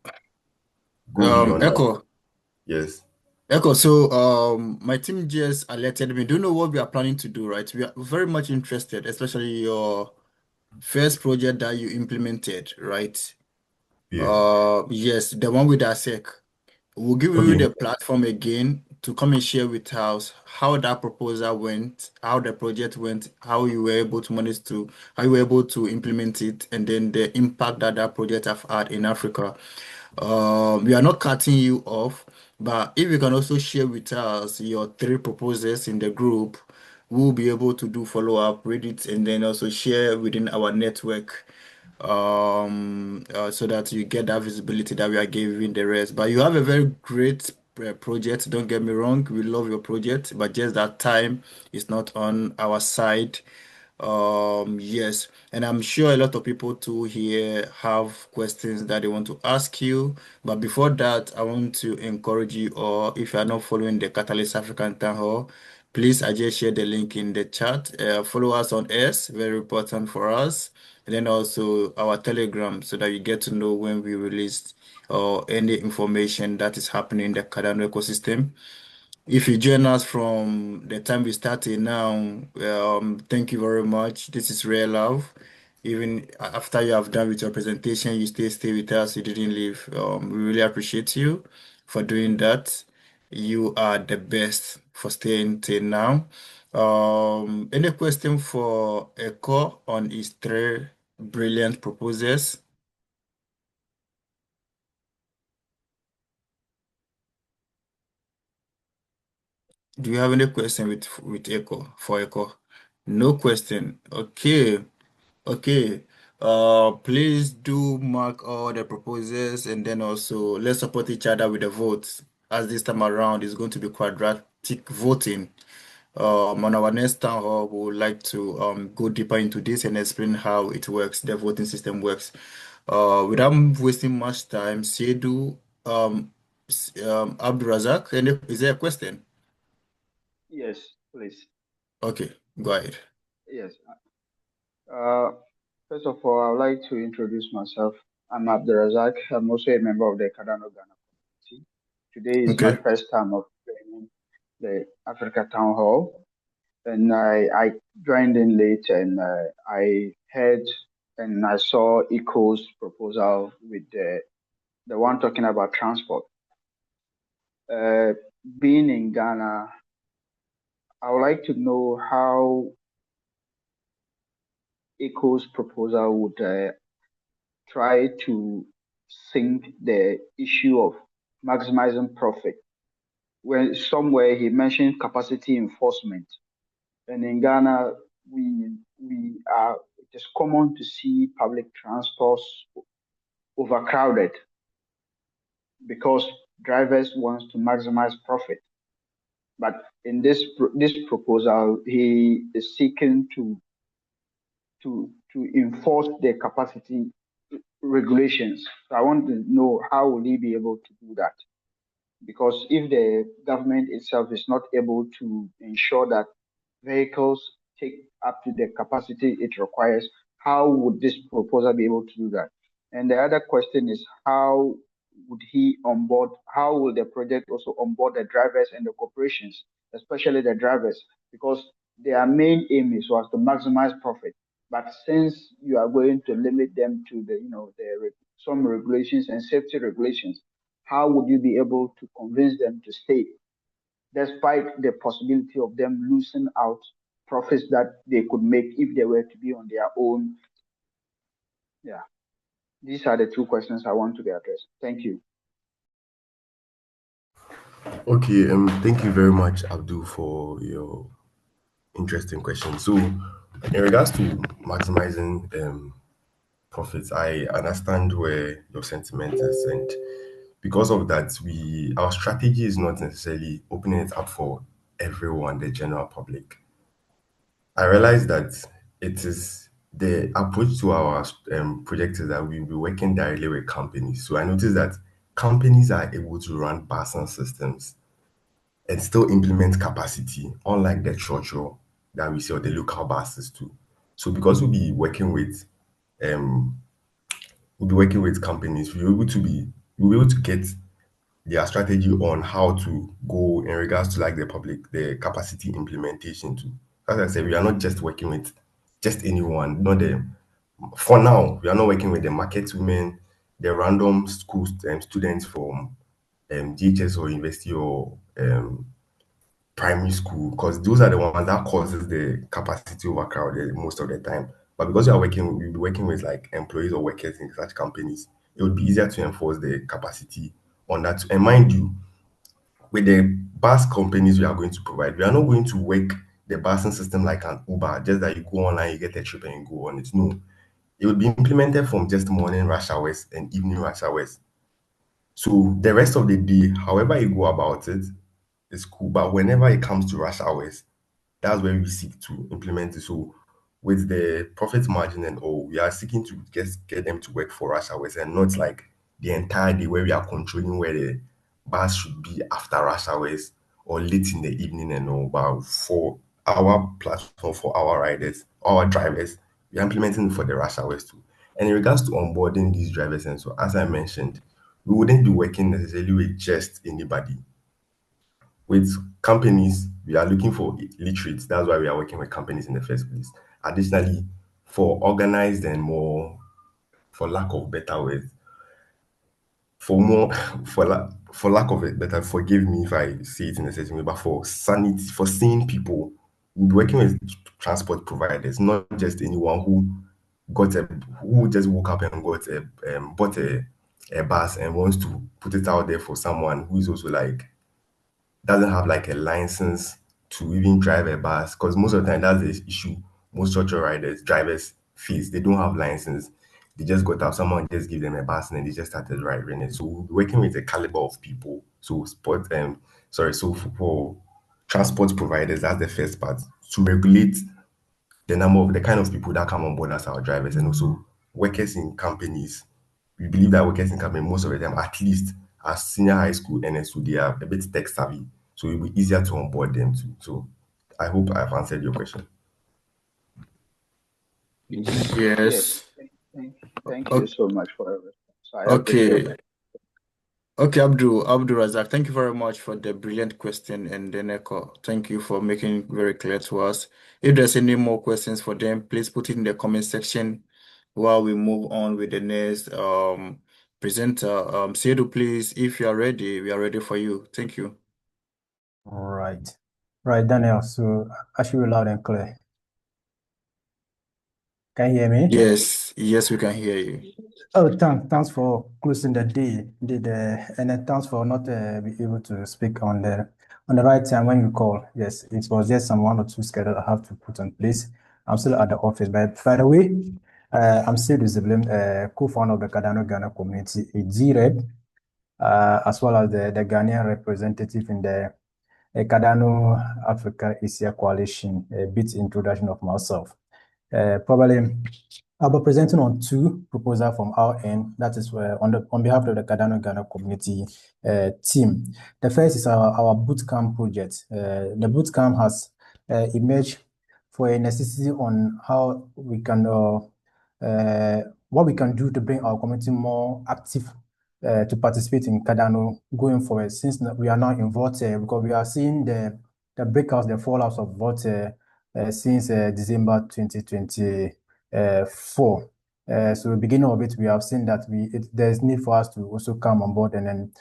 go beyond that. Echo, Yes. Echo. So my team just alerted me. Do you know what we are planning to do, right? We are very much interested, especially your first project that you implemented, right? Yeah. Yes, the one with ASEC. We'll give you Okay. the platform again to come and share with us how that proposal went, how the project went, how you were able to manage to, how you were able to implement it, and then the impact that that project have had in Africa. We are not cutting you off, but if you can also share with us your 3 proposals in the group, we'll be able to do follow up, read it, and then also share within our network so that you get that visibility that we are giving the rest. But you have a very great project, don't get me wrong, we love your project, but just that time is not on our side. Yes, and I'm sure a lot of people too here have questions that they want to ask you. But before that, I want to encourage you, or if you are not following the Catalyst African Town Hall, please I just share the link in the chat. Follow us on S, very important for us. and then also our Telegram so that you get to know when we release or any information that is happening in the Cardano ecosystem. If you join us from the time we started now, thank you very much. This is real love. Even after you have done with your presentation, you stay with us. You didn't leave. We really appreciate you for doing that. You are the best for staying till now. Any question for Echo on his three brilliant proposals? Do you have any question with Echo for Echo? No question. Okay. Okay. Please do mark all the proposals and then also let's support each other with the votes. As this time around is going to be quadratic voting. On our next town hall, we would like to go deeper into this and explain how it works, the voting system works. Without wasting much time, Sedu, Abdurazak, is there a question? Yes, please. Okay, go ahead. Yes. First of all, I would like to introduce myself. I'm Abdurazak. I'm also a member of the Cardano Ghana community. Today is my Okay. first time of joining the Africa Town Hall, and I joined in late, and I heard and I saw Eco's proposal with the one talking about transport. Being in Ghana, I would like to know how Eco's proposal would try to sink the issue of maximizing profit. When somewhere he mentioned capacity enforcement, and in Ghana we are it is common to see public transports overcrowded because drivers want to maximize profit. But in this proposal, he is seeking to enforce the capacity regulations. So I want to know how will he be able to do that? Because if the government itself is not able to ensure that vehicles take up to the capacity it requires, how would this proposal be able to do that? And the other question is how would he onboard, how will the project also onboard the drivers and the corporations, especially the drivers, because their main aim is was to maximize profit. But since you are going to limit them to the, some regulations and safety regulations, how would you be able to convince them to stay, despite the possibility of them losing out profits that they could make if they were to be on their own? Yeah, these are the two questions I want to be addressed. Thank you. Okay, thank you very much, Abdul, for your interesting question. So, in regards to maximizing profits, I understand where your sentiment is, and because of that, our strategy is not necessarily opening it up for everyone, the general public. I realize that it is the approach to our project is that we'll be working directly with companies. So I noticed that companies are able to run Barson systems and still implement capacity, unlike the church that we see or the local buses too. So because um we'll be working with companies, we'll be able to get their strategy on how to go in regards to like the capacity implementation too. As I said, we are not just working with just anyone, not the for now, we are not working with the market women, the random school students from GHS or university or primary school, because those are the ones that causes the capacity overcrowded most of the time. But because we'll be working with like employees or workers in such companies, it would be easier to enforce the capacity on that. And mind you, with the bus companies we are going to provide, we are not going to work the busing system like an Uber, just that you go online, you get a trip and you go on it. No, it would be implemented from just morning rush hours and evening rush hours. So the rest of the day, however you go about it, is cool. But whenever it comes to rush hours, that's where we seek to implement it. So with the profit margin and all, we are seeking to get them to work for rush hours and not like the entire day where we are controlling where the bus should be after rush hours or late in the evening and all. But for our platform, for our riders, our drivers, We are implementing it for the rush hours too. And in regards to onboarding these drivers, and so as I mentioned, we wouldn't be working necessarily with just anybody. With companies, we are looking for literates. That's why we are working with companies in the first place. Additionally, for organized and more, for lack of better words, for more, for lack of it better, forgive me if I say it in a certain way, but for sanity, for seeing people, we'll be working with transport providers, not just anyone who just woke up and bought a bus and wants to put it out there for someone who is also like doesn't have like a license to even drive a bus, because most of the time that's the issue most structural drivers face. They don't have license. They just got out, someone just give them a bus and then they just started driving it. So we're working with a caliber of people. So for transport providers, that's the first part, to regulate the kind of people that come on board as our drivers, and also workers in companies. We believe that workers in companies, most of the time, at least as senior high school NSU, they are a bit tech savvy. So it'll be easier to onboard them too. So I hope I've answered your question. Yes. Thank O- you so much for your response. I appreciate Okay. it. Okay, Abdul Razak, thank you very much for the brilliant question and then echo. Thank you for making very clear to us. If there's any more questions for them, please put it in the comment section while we move on with the next presenter. Seydou, please, if you are ready, we are ready for you. Thank you. All right. Right, Daniel. So I should be loud and clear. Can you hear me? Yes, we can hear you. Oh, thanks for closing the day, and then thanks for not be able to speak on the right time when you call. Yes, it was just some 1 or 2 schedule I have to put in place. I'm still at the office, but by the way, I'm still Ziblin, co-founder of the Cardano Ghana community, a GRED, as well as the Ghanaian representative in the Cardano Africa Asia Coalition. A bit introduction of myself. Probably I'll be presenting on 2 proposals from our end. That is on behalf of the Cardano Ghana community team. The first is our bootcamp project. The bootcamp has emerged for a necessity on how we can what we can do to bring our community more active to participate in Cardano going forward, since we are now in Vote, because we are seeing the breakouts, the fallouts of Vote since December 2024. So the beginning of it, we have seen that there's need for us to also come on board and then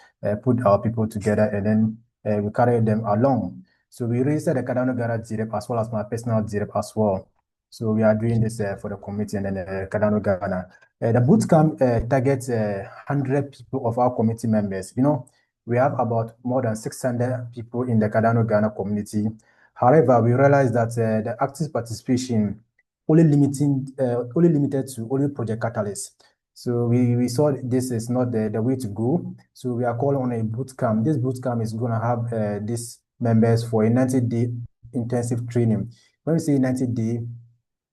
put our people together, and then we carry them along. So we registered the Cardano Ghana DREP as well as my personal DREP as well. So we are doing this for the committee and then Cardano Ghana. The bootcamp targets 100 people of our committee members. You know, we have about more than 600 people in the Cardano Ghana community. However, we realized that the active participation only limited to only Project Catalyst. So we saw this is not the way to go. So we are calling on a bootcamp. This bootcamp is going to have these members for a 90-day intensive training. When we say 90-day,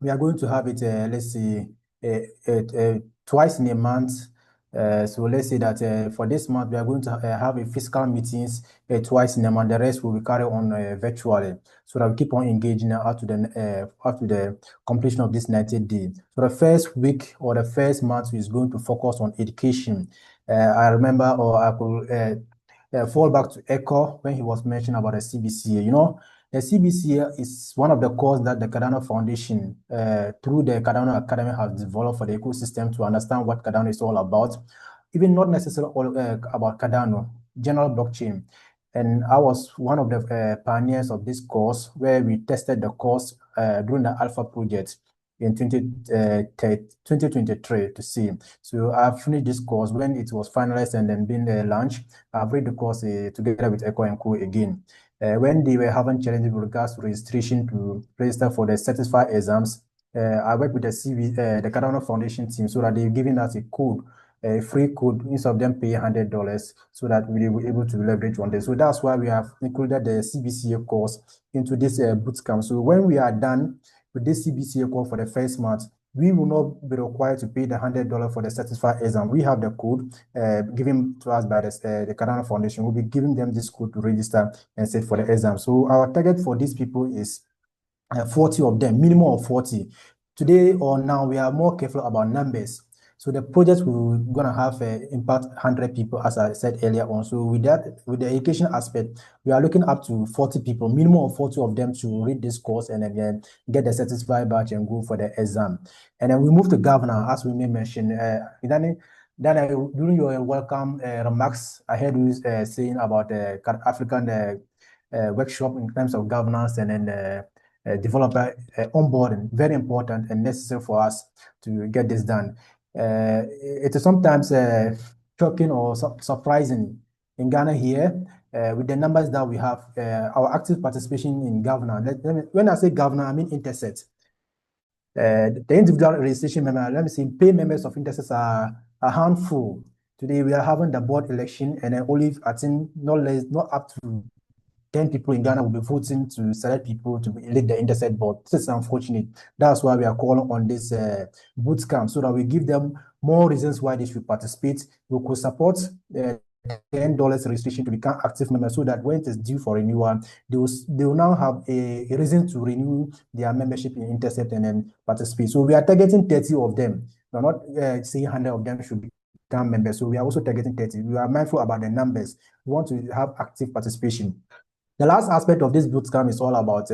we are going to have it, let's say, twice in a month. So let's say that for this month, we are going to have a physical meetings twice in a month. The rest will be carried on virtually, so that we keep on engaging up to the completion of this 90 days. So the first week or the first month is going to focus on education. I remember, or I could fall back to Echo when he was mentioning about the CBCA. You know, the CBCA is one of the cores that the Cardano Foundation, through the Cardano Academy, has developed for the ecosystem to understand what Cardano is all about, even not necessarily all about Cardano, general blockchain. And I was one of the pioneers of this course, where we tested the course during the Alpha project in 2023 to see. So I finished this course when it was finalized and then being launched. I've read the course together with Echo and Co again. When they were having challenges with regards to registration to register for the certified exams, I worked with the Cardano Foundation team, so that they've given us a code, a free code, instead of them paying $100, so that we were able to leverage on this. So that's why we have included the CBCA course into this bootcamp. So when we are done with this CBCA course for the first month, we will not be required to pay the $100 for the certified exam. We have the code given to us by the Cardano Foundation. We'll be giving them this code to register and sit for the exam. So our target for these people is 40 of them, minimum of 40, today or now we are more careful about numbers. So the project we're gonna have impact 100 people, as I said earlier on. So with that, with the education aspect, we are looking up to 40 people, minimum of 40 of them to read this course and again get the certified badge and go for the exam. And then we move to governor, as we may mention. During your welcome remarks, I heard you saying about the African workshop in terms of governance and then developer onboarding, very important and necessary for us to get this done. It is sometimes shocking or surprising in Ghana here with the numbers that we have, our active participation in governance. When I say governance, I mean Interset. The individual registration members, let me say, pay members of Interset are a handful. Today we are having the board election, and then only I think not up to 10 people in Ghana will be voting to select people to elect the Interset board. This is unfortunate. That's why we are calling on this boot camp, so that we give them more reasons why they should participate. We could support $10 registration to become active members, so that when it is due for renewal, they will now have a reason to renew their membership in Intercept and then participate. So we are targeting 30 of them. We are not saying 100 of them should become members. So we are also targeting 30. We are mindful about the numbers. We want to have active participation. The last aspect of this bootcamp is all about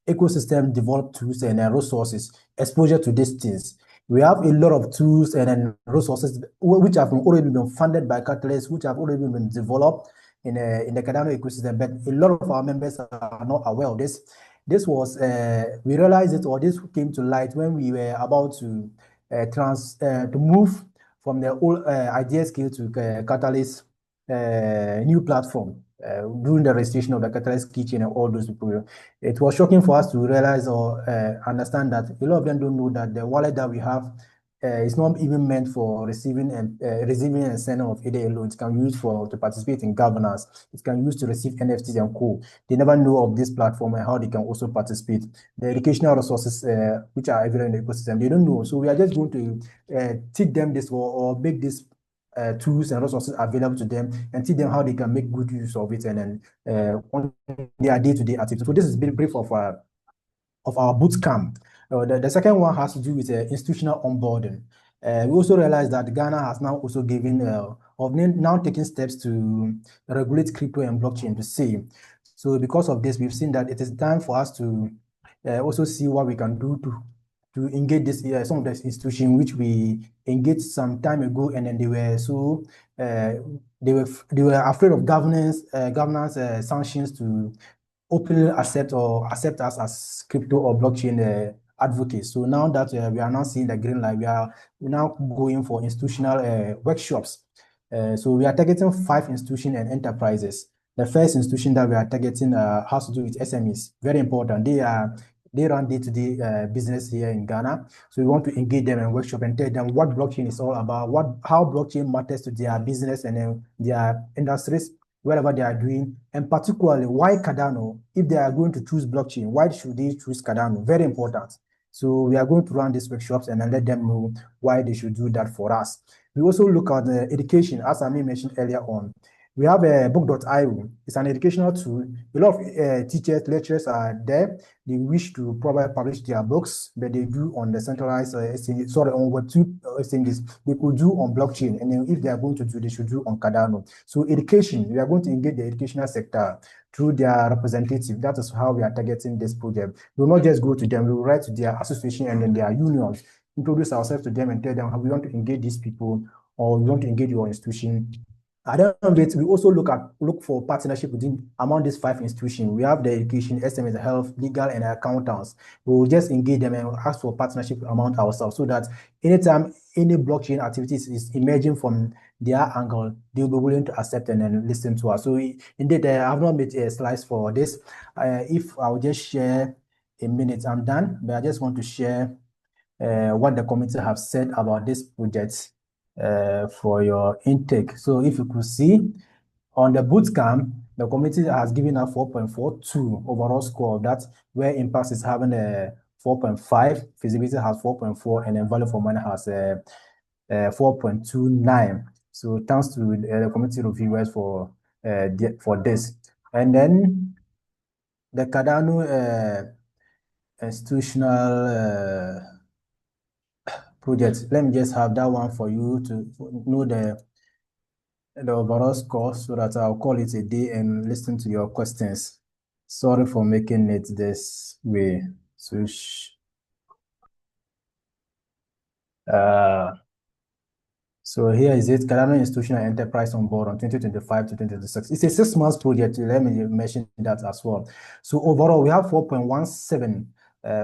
ecosystem developed tools and resources, exposure to these things. We have a lot of tools and resources which have already been funded by Catalyst, which have already been developed in the Cardano ecosystem, but a lot of our members are not aware of this. This was, we realized it, or this came to light when we were about to move from the old idea scale to Catalyst new platform during the registration of the Catalyst Kitchen and all those people. It was shocking for us to realize or understand that a lot of them don't know that the wallet that we have is not even meant for receiving and sending of ADA alone. It can be used to participate in governance. It can be used to receive NFTs and co. They never know of this platform and how they can also participate. The educational resources which are available in the ecosystem, they don't know. So we are just going to teach them this or make this tools and resources available to them and teach them how they can make good use of it and then on their day-to-day activities. So this is a brief of our boot camp. The second one has to do with institutional onboarding. We also realize that Ghana has now also given now taking steps to regulate crypto and blockchain to say. So because of this, we've seen that it is time for us to also see what we can do to engage this some of the institutions which we engaged some time ago, and then they were so they were afraid of governance sanctions to openly accept us as crypto or blockchain advocates. So now that we are now seeing the green light, we're now going for institutional workshops. So we are targeting 5 institutions and enterprises. The first institution that we are targeting has to do with SMEs. Very important. They run day-to-day business here in Ghana. So we want to engage them in workshop and tell them what blockchain is all about, how blockchain matters to their business and their industries, whatever they are doing, and particularly why Cardano. If they are going to choose blockchain, why should they choose Cardano? Very important. So we are going to run these workshops and then let them know why they should do that for us. We also look at education, as I mentioned earlier on. We have a book.io. It's an educational tool. A lot of teachers, lecturers are there. They wish to probably publish their books, but they do on the centralized exchange, on Web2 exchanges. They could do on blockchain, and then if they are going to do, they should do on Cardano. So education, we are going to engage the educational sector through their representative. That is how we are targeting this project. We will not just go to them. We will write to their association and then their unions, introduce ourselves to them and tell them how we want to engage these people, or we want to engage your institution. At the end of it, we also look for partnership among these 5 institutions. We have the education, SMEs, health, legal, and accountants. We will just engage them and ask for partnership among ourselves, so that anytime any blockchain activities is emerging from their angle, they will be willing to accept and then listen to us. So indeed, I have not made a slice for this. If I will just share a minute, I'm done, but I just want to share what the committee have said about this project for your intake. So if you could see on the bootcamp, the committee has given a 4.42 overall score of that, where Impact is having a 4.5, feasibility has 4.4, and then value for money has 4.29. So thanks to the committee reviewers for this. And then the Cardano institutional project. Let me just have that one for you to know the overall score so that I'll call it a day and listen to your questions. Sorry for making it this way. So, so here is it, Cardano Institutional Enterprise on board on 2025 to 2026. It's a 6 months project. Let me mention that as well. So overall, we have 4.17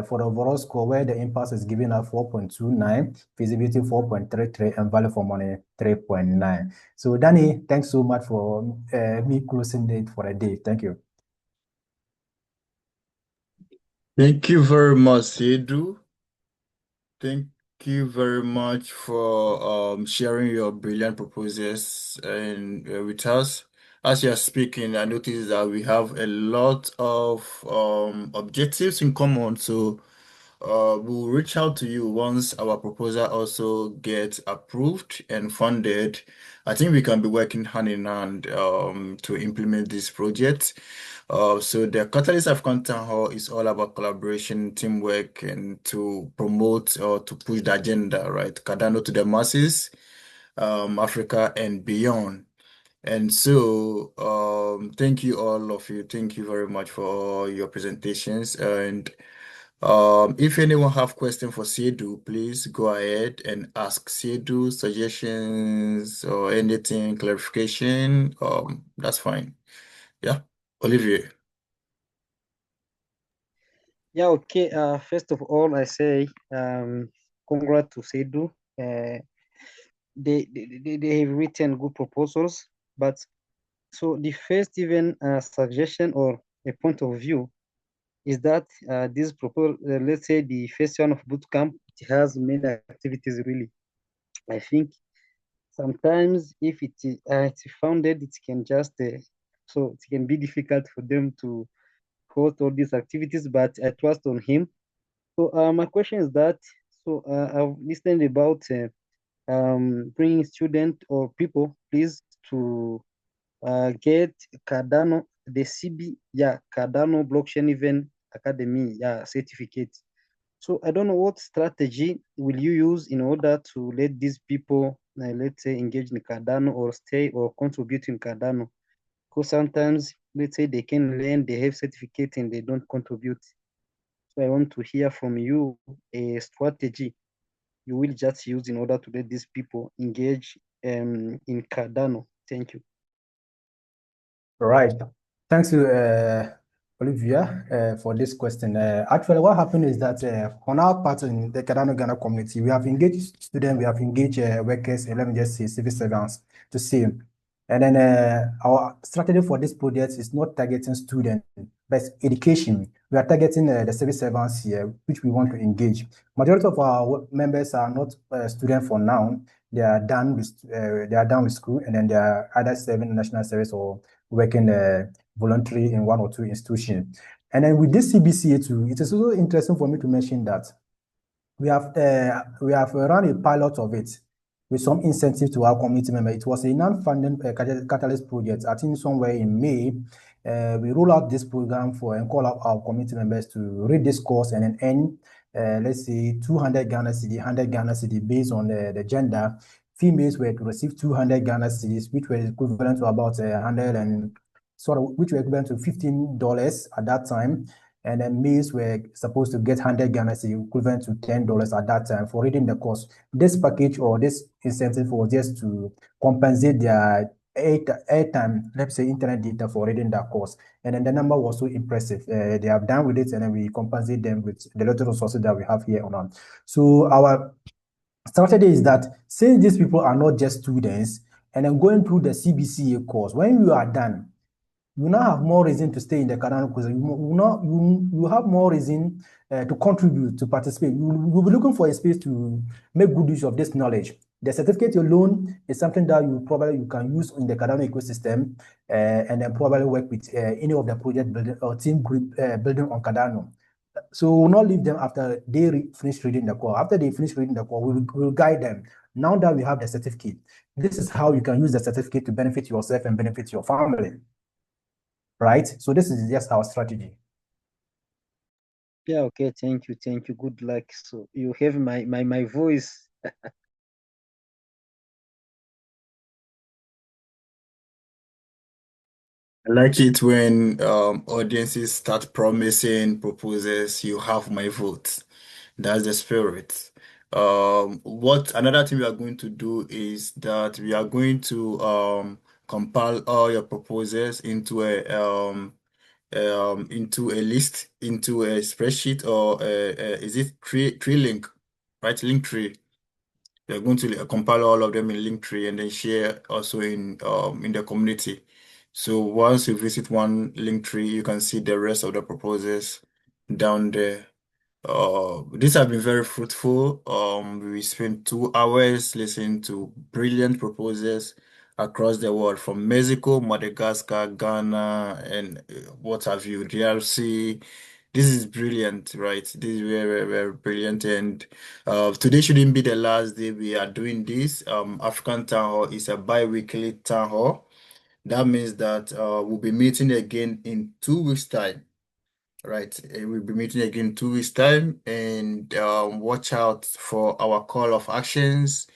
for the overall score, where the impasse is giving us 4.29, feasibility 4.33, and value for money 3.9. So Danny, thanks so much for me closing it for a day. Thank you. Thank you very much, Sedu. Thank you very much for sharing your brilliant proposals and with us. As you are speaking, I noticed that we have a lot of objectives in common. So we'll reach out to you once our proposal also gets approved and funded. I think we can be working hand in hand to implement this project. So the Catalyst African Town Hall is all about collaboration, teamwork, and to promote or to push the agenda, right? Cardano to the masses, Africa and beyond. And so, thank you all of you. Thank you very much for your presentations. And if anyone have question for Sedu, please go ahead and ask Sedu suggestions or anything, clarification. That's fine. Yeah, Olivier. Yeah, okay. First of all, I say congrats to Sedu. They have written good proposals, but so the first even suggestion or a point of view is that this proposal, let's say the first one of bootcamp, it has many activities really. I think sometimes if it's founded, it can just so it can be difficult for them to host all these activities, but I trust on him. So my question is that, so I've listened about bringing students or people, please, to get Cardano, the Cardano Blockchain Event Academy, certificate. So I don't know what strategy will you use in order to let these people, let's say, engage in Cardano or stay or contribute in Cardano. Because sometimes, let's say, they can learn, they have certificate and they don't contribute. So I want to hear from you a strategy you will just use in order to let these people engage in Cardano. Thank you. Right. Thanks to Olivia for this question. Actually, what happened is that on our part in the Cardano Ghana community, we have engaged students, we have engaged workers, and let me just say civil servants to see. And then our strategy for this project is not targeting students, but education. We are targeting the civil servants here, which we want to engage. Majority of our members are not students for now. They are done with school, and then they are either serving national service or working voluntary in one or two institutions. And then with this CBCA too, it is also interesting for me to mention that we have run a pilot of it with some incentive to our community members. It was a non-funded catalyst project. I think somewhere in May, we roll out this program and call out our community members to read this course and then earn, let's say, 200 Ghana cedi, 100 Ghana cedi based on the gender. Females were to receive 200 Ghana cedis, which were equivalent to about 100 and which were equivalent to $15 at that time. And then males were supposed to get 100 Ghana cedi, equivalent to $10 at that time for reading the course. This package or this incentive was just to compensate their airtime, let's say internet data for reading that course. And then the number was so impressive. They have done with it, and then we compensate them with the little resources that we have here on. So our strategy is that since these people are not just students, and then going through the CBCA course, when you are done, you now have more reason to stay in the Cardano course. You have more reason to contribute, to participate. You'll be looking for a space to make good use of this knowledge. The certificate alone is something that you can use in the Cardano ecosystem, and then probably work with any of the project building or team group building on Cardano. So we'll not leave them after they finish reading the core. After they finish reading the core, we'll guide them. Now that we have the certificate, this is how you can use the certificate to benefit yourself and benefit your family. Right? So this is just our strategy. Yeah, okay, thank you. Good luck. So you have my voice I like it when audiences start promising proposals. You have my vote. That's the spirit. What another thing we are going to do is that we are going to compile all your proposals into a list, into a spreadsheet, or is it tree link, right? Link tree. We're going to compile all of them in Linktree and then share also in the community. So once you visit one Linktree, you can see the rest of the proposals down there. These have been very fruitful. We spent 2 hours listening to brilliant proposals across the world, from Mexico, Madagascar, Ghana, and what have you, DRC. This is brilliant, right? This is very, very, very brilliant. And today shouldn't be the last day we are doing this. African Town Hall is a bi-weekly town hall. That means that we'll be meeting again in 2 weeks' time. Right, we'll be meeting again in 2 weeks' time, and watch out for our call of actions,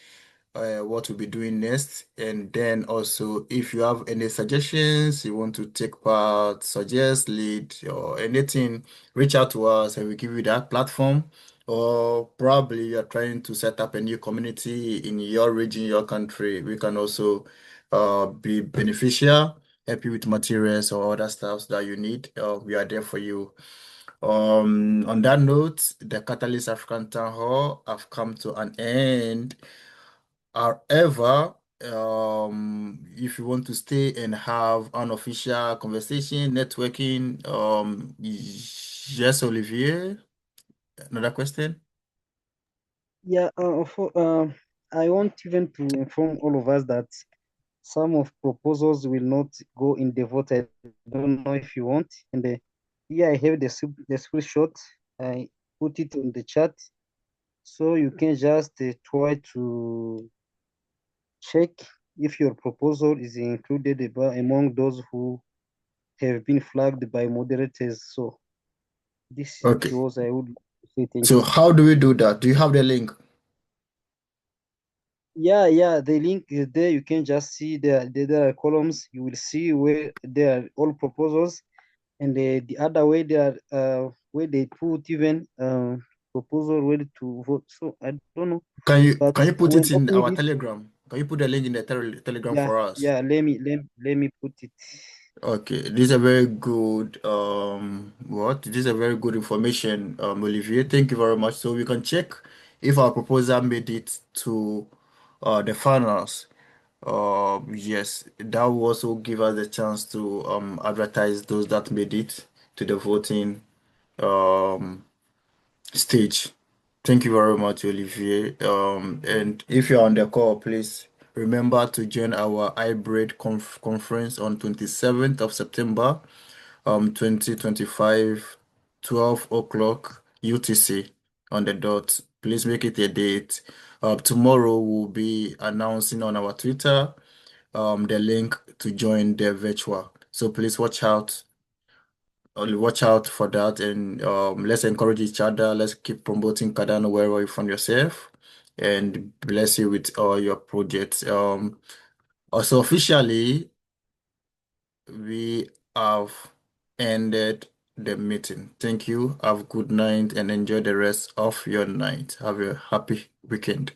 what we'll be doing next. And then also, if you have any suggestions, you want to take part, suggest, lead, or anything, reach out to us and we give you that platform. Or probably you're trying to set up a new community in your region, your country. We can also be beneficial, help you with materials or other stuff that you need. We are there for you. On that note, the Catalyst African Town Hall have come to an end. However, if you want to stay and have an official conversation, networking, yes, Olivier, another question? Yeah, I want even to inform all of us that some of proposals will not go in the vote. I don't know if you want. And here I have the screenshot. I put it on the chat, so you can just try to check if your proposal is included among those who have been flagged by moderators. So this Okay. was I would say thank So you. how do we do that? Do you have the link? Yeah, the link is there. You can just see there are columns. You will see where there are all proposals, and the other way there are where they put even proposal ready to vote. So I don't know, but Can you put when it in opening our it, Telegram? Can you put the link in the Telegram yeah, for us? yeah. Let me put it. Okay, this is a very good this is a very good information, Olivier. Thank you very much. So we can check if our proposal made it to the finals. Yes, that will also give us the chance to advertise those that made it to the voting um stage. Thank you very much, Olivier. And if you're on the call, please remember to join our hybrid conference on 27th of September, 2025, 12 o'clock UTC on the dot. Please make it a date. Tomorrow we'll be announcing on our Twitter the link to join the virtual. So please watch out for that, and let's encourage each other. Let's keep promoting Cardano wherever you find yourself, and bless you with all your projects. Also officially, we have ended the meeting. Thank you. Have a good night and enjoy the rest of your night. Have a happy weekend.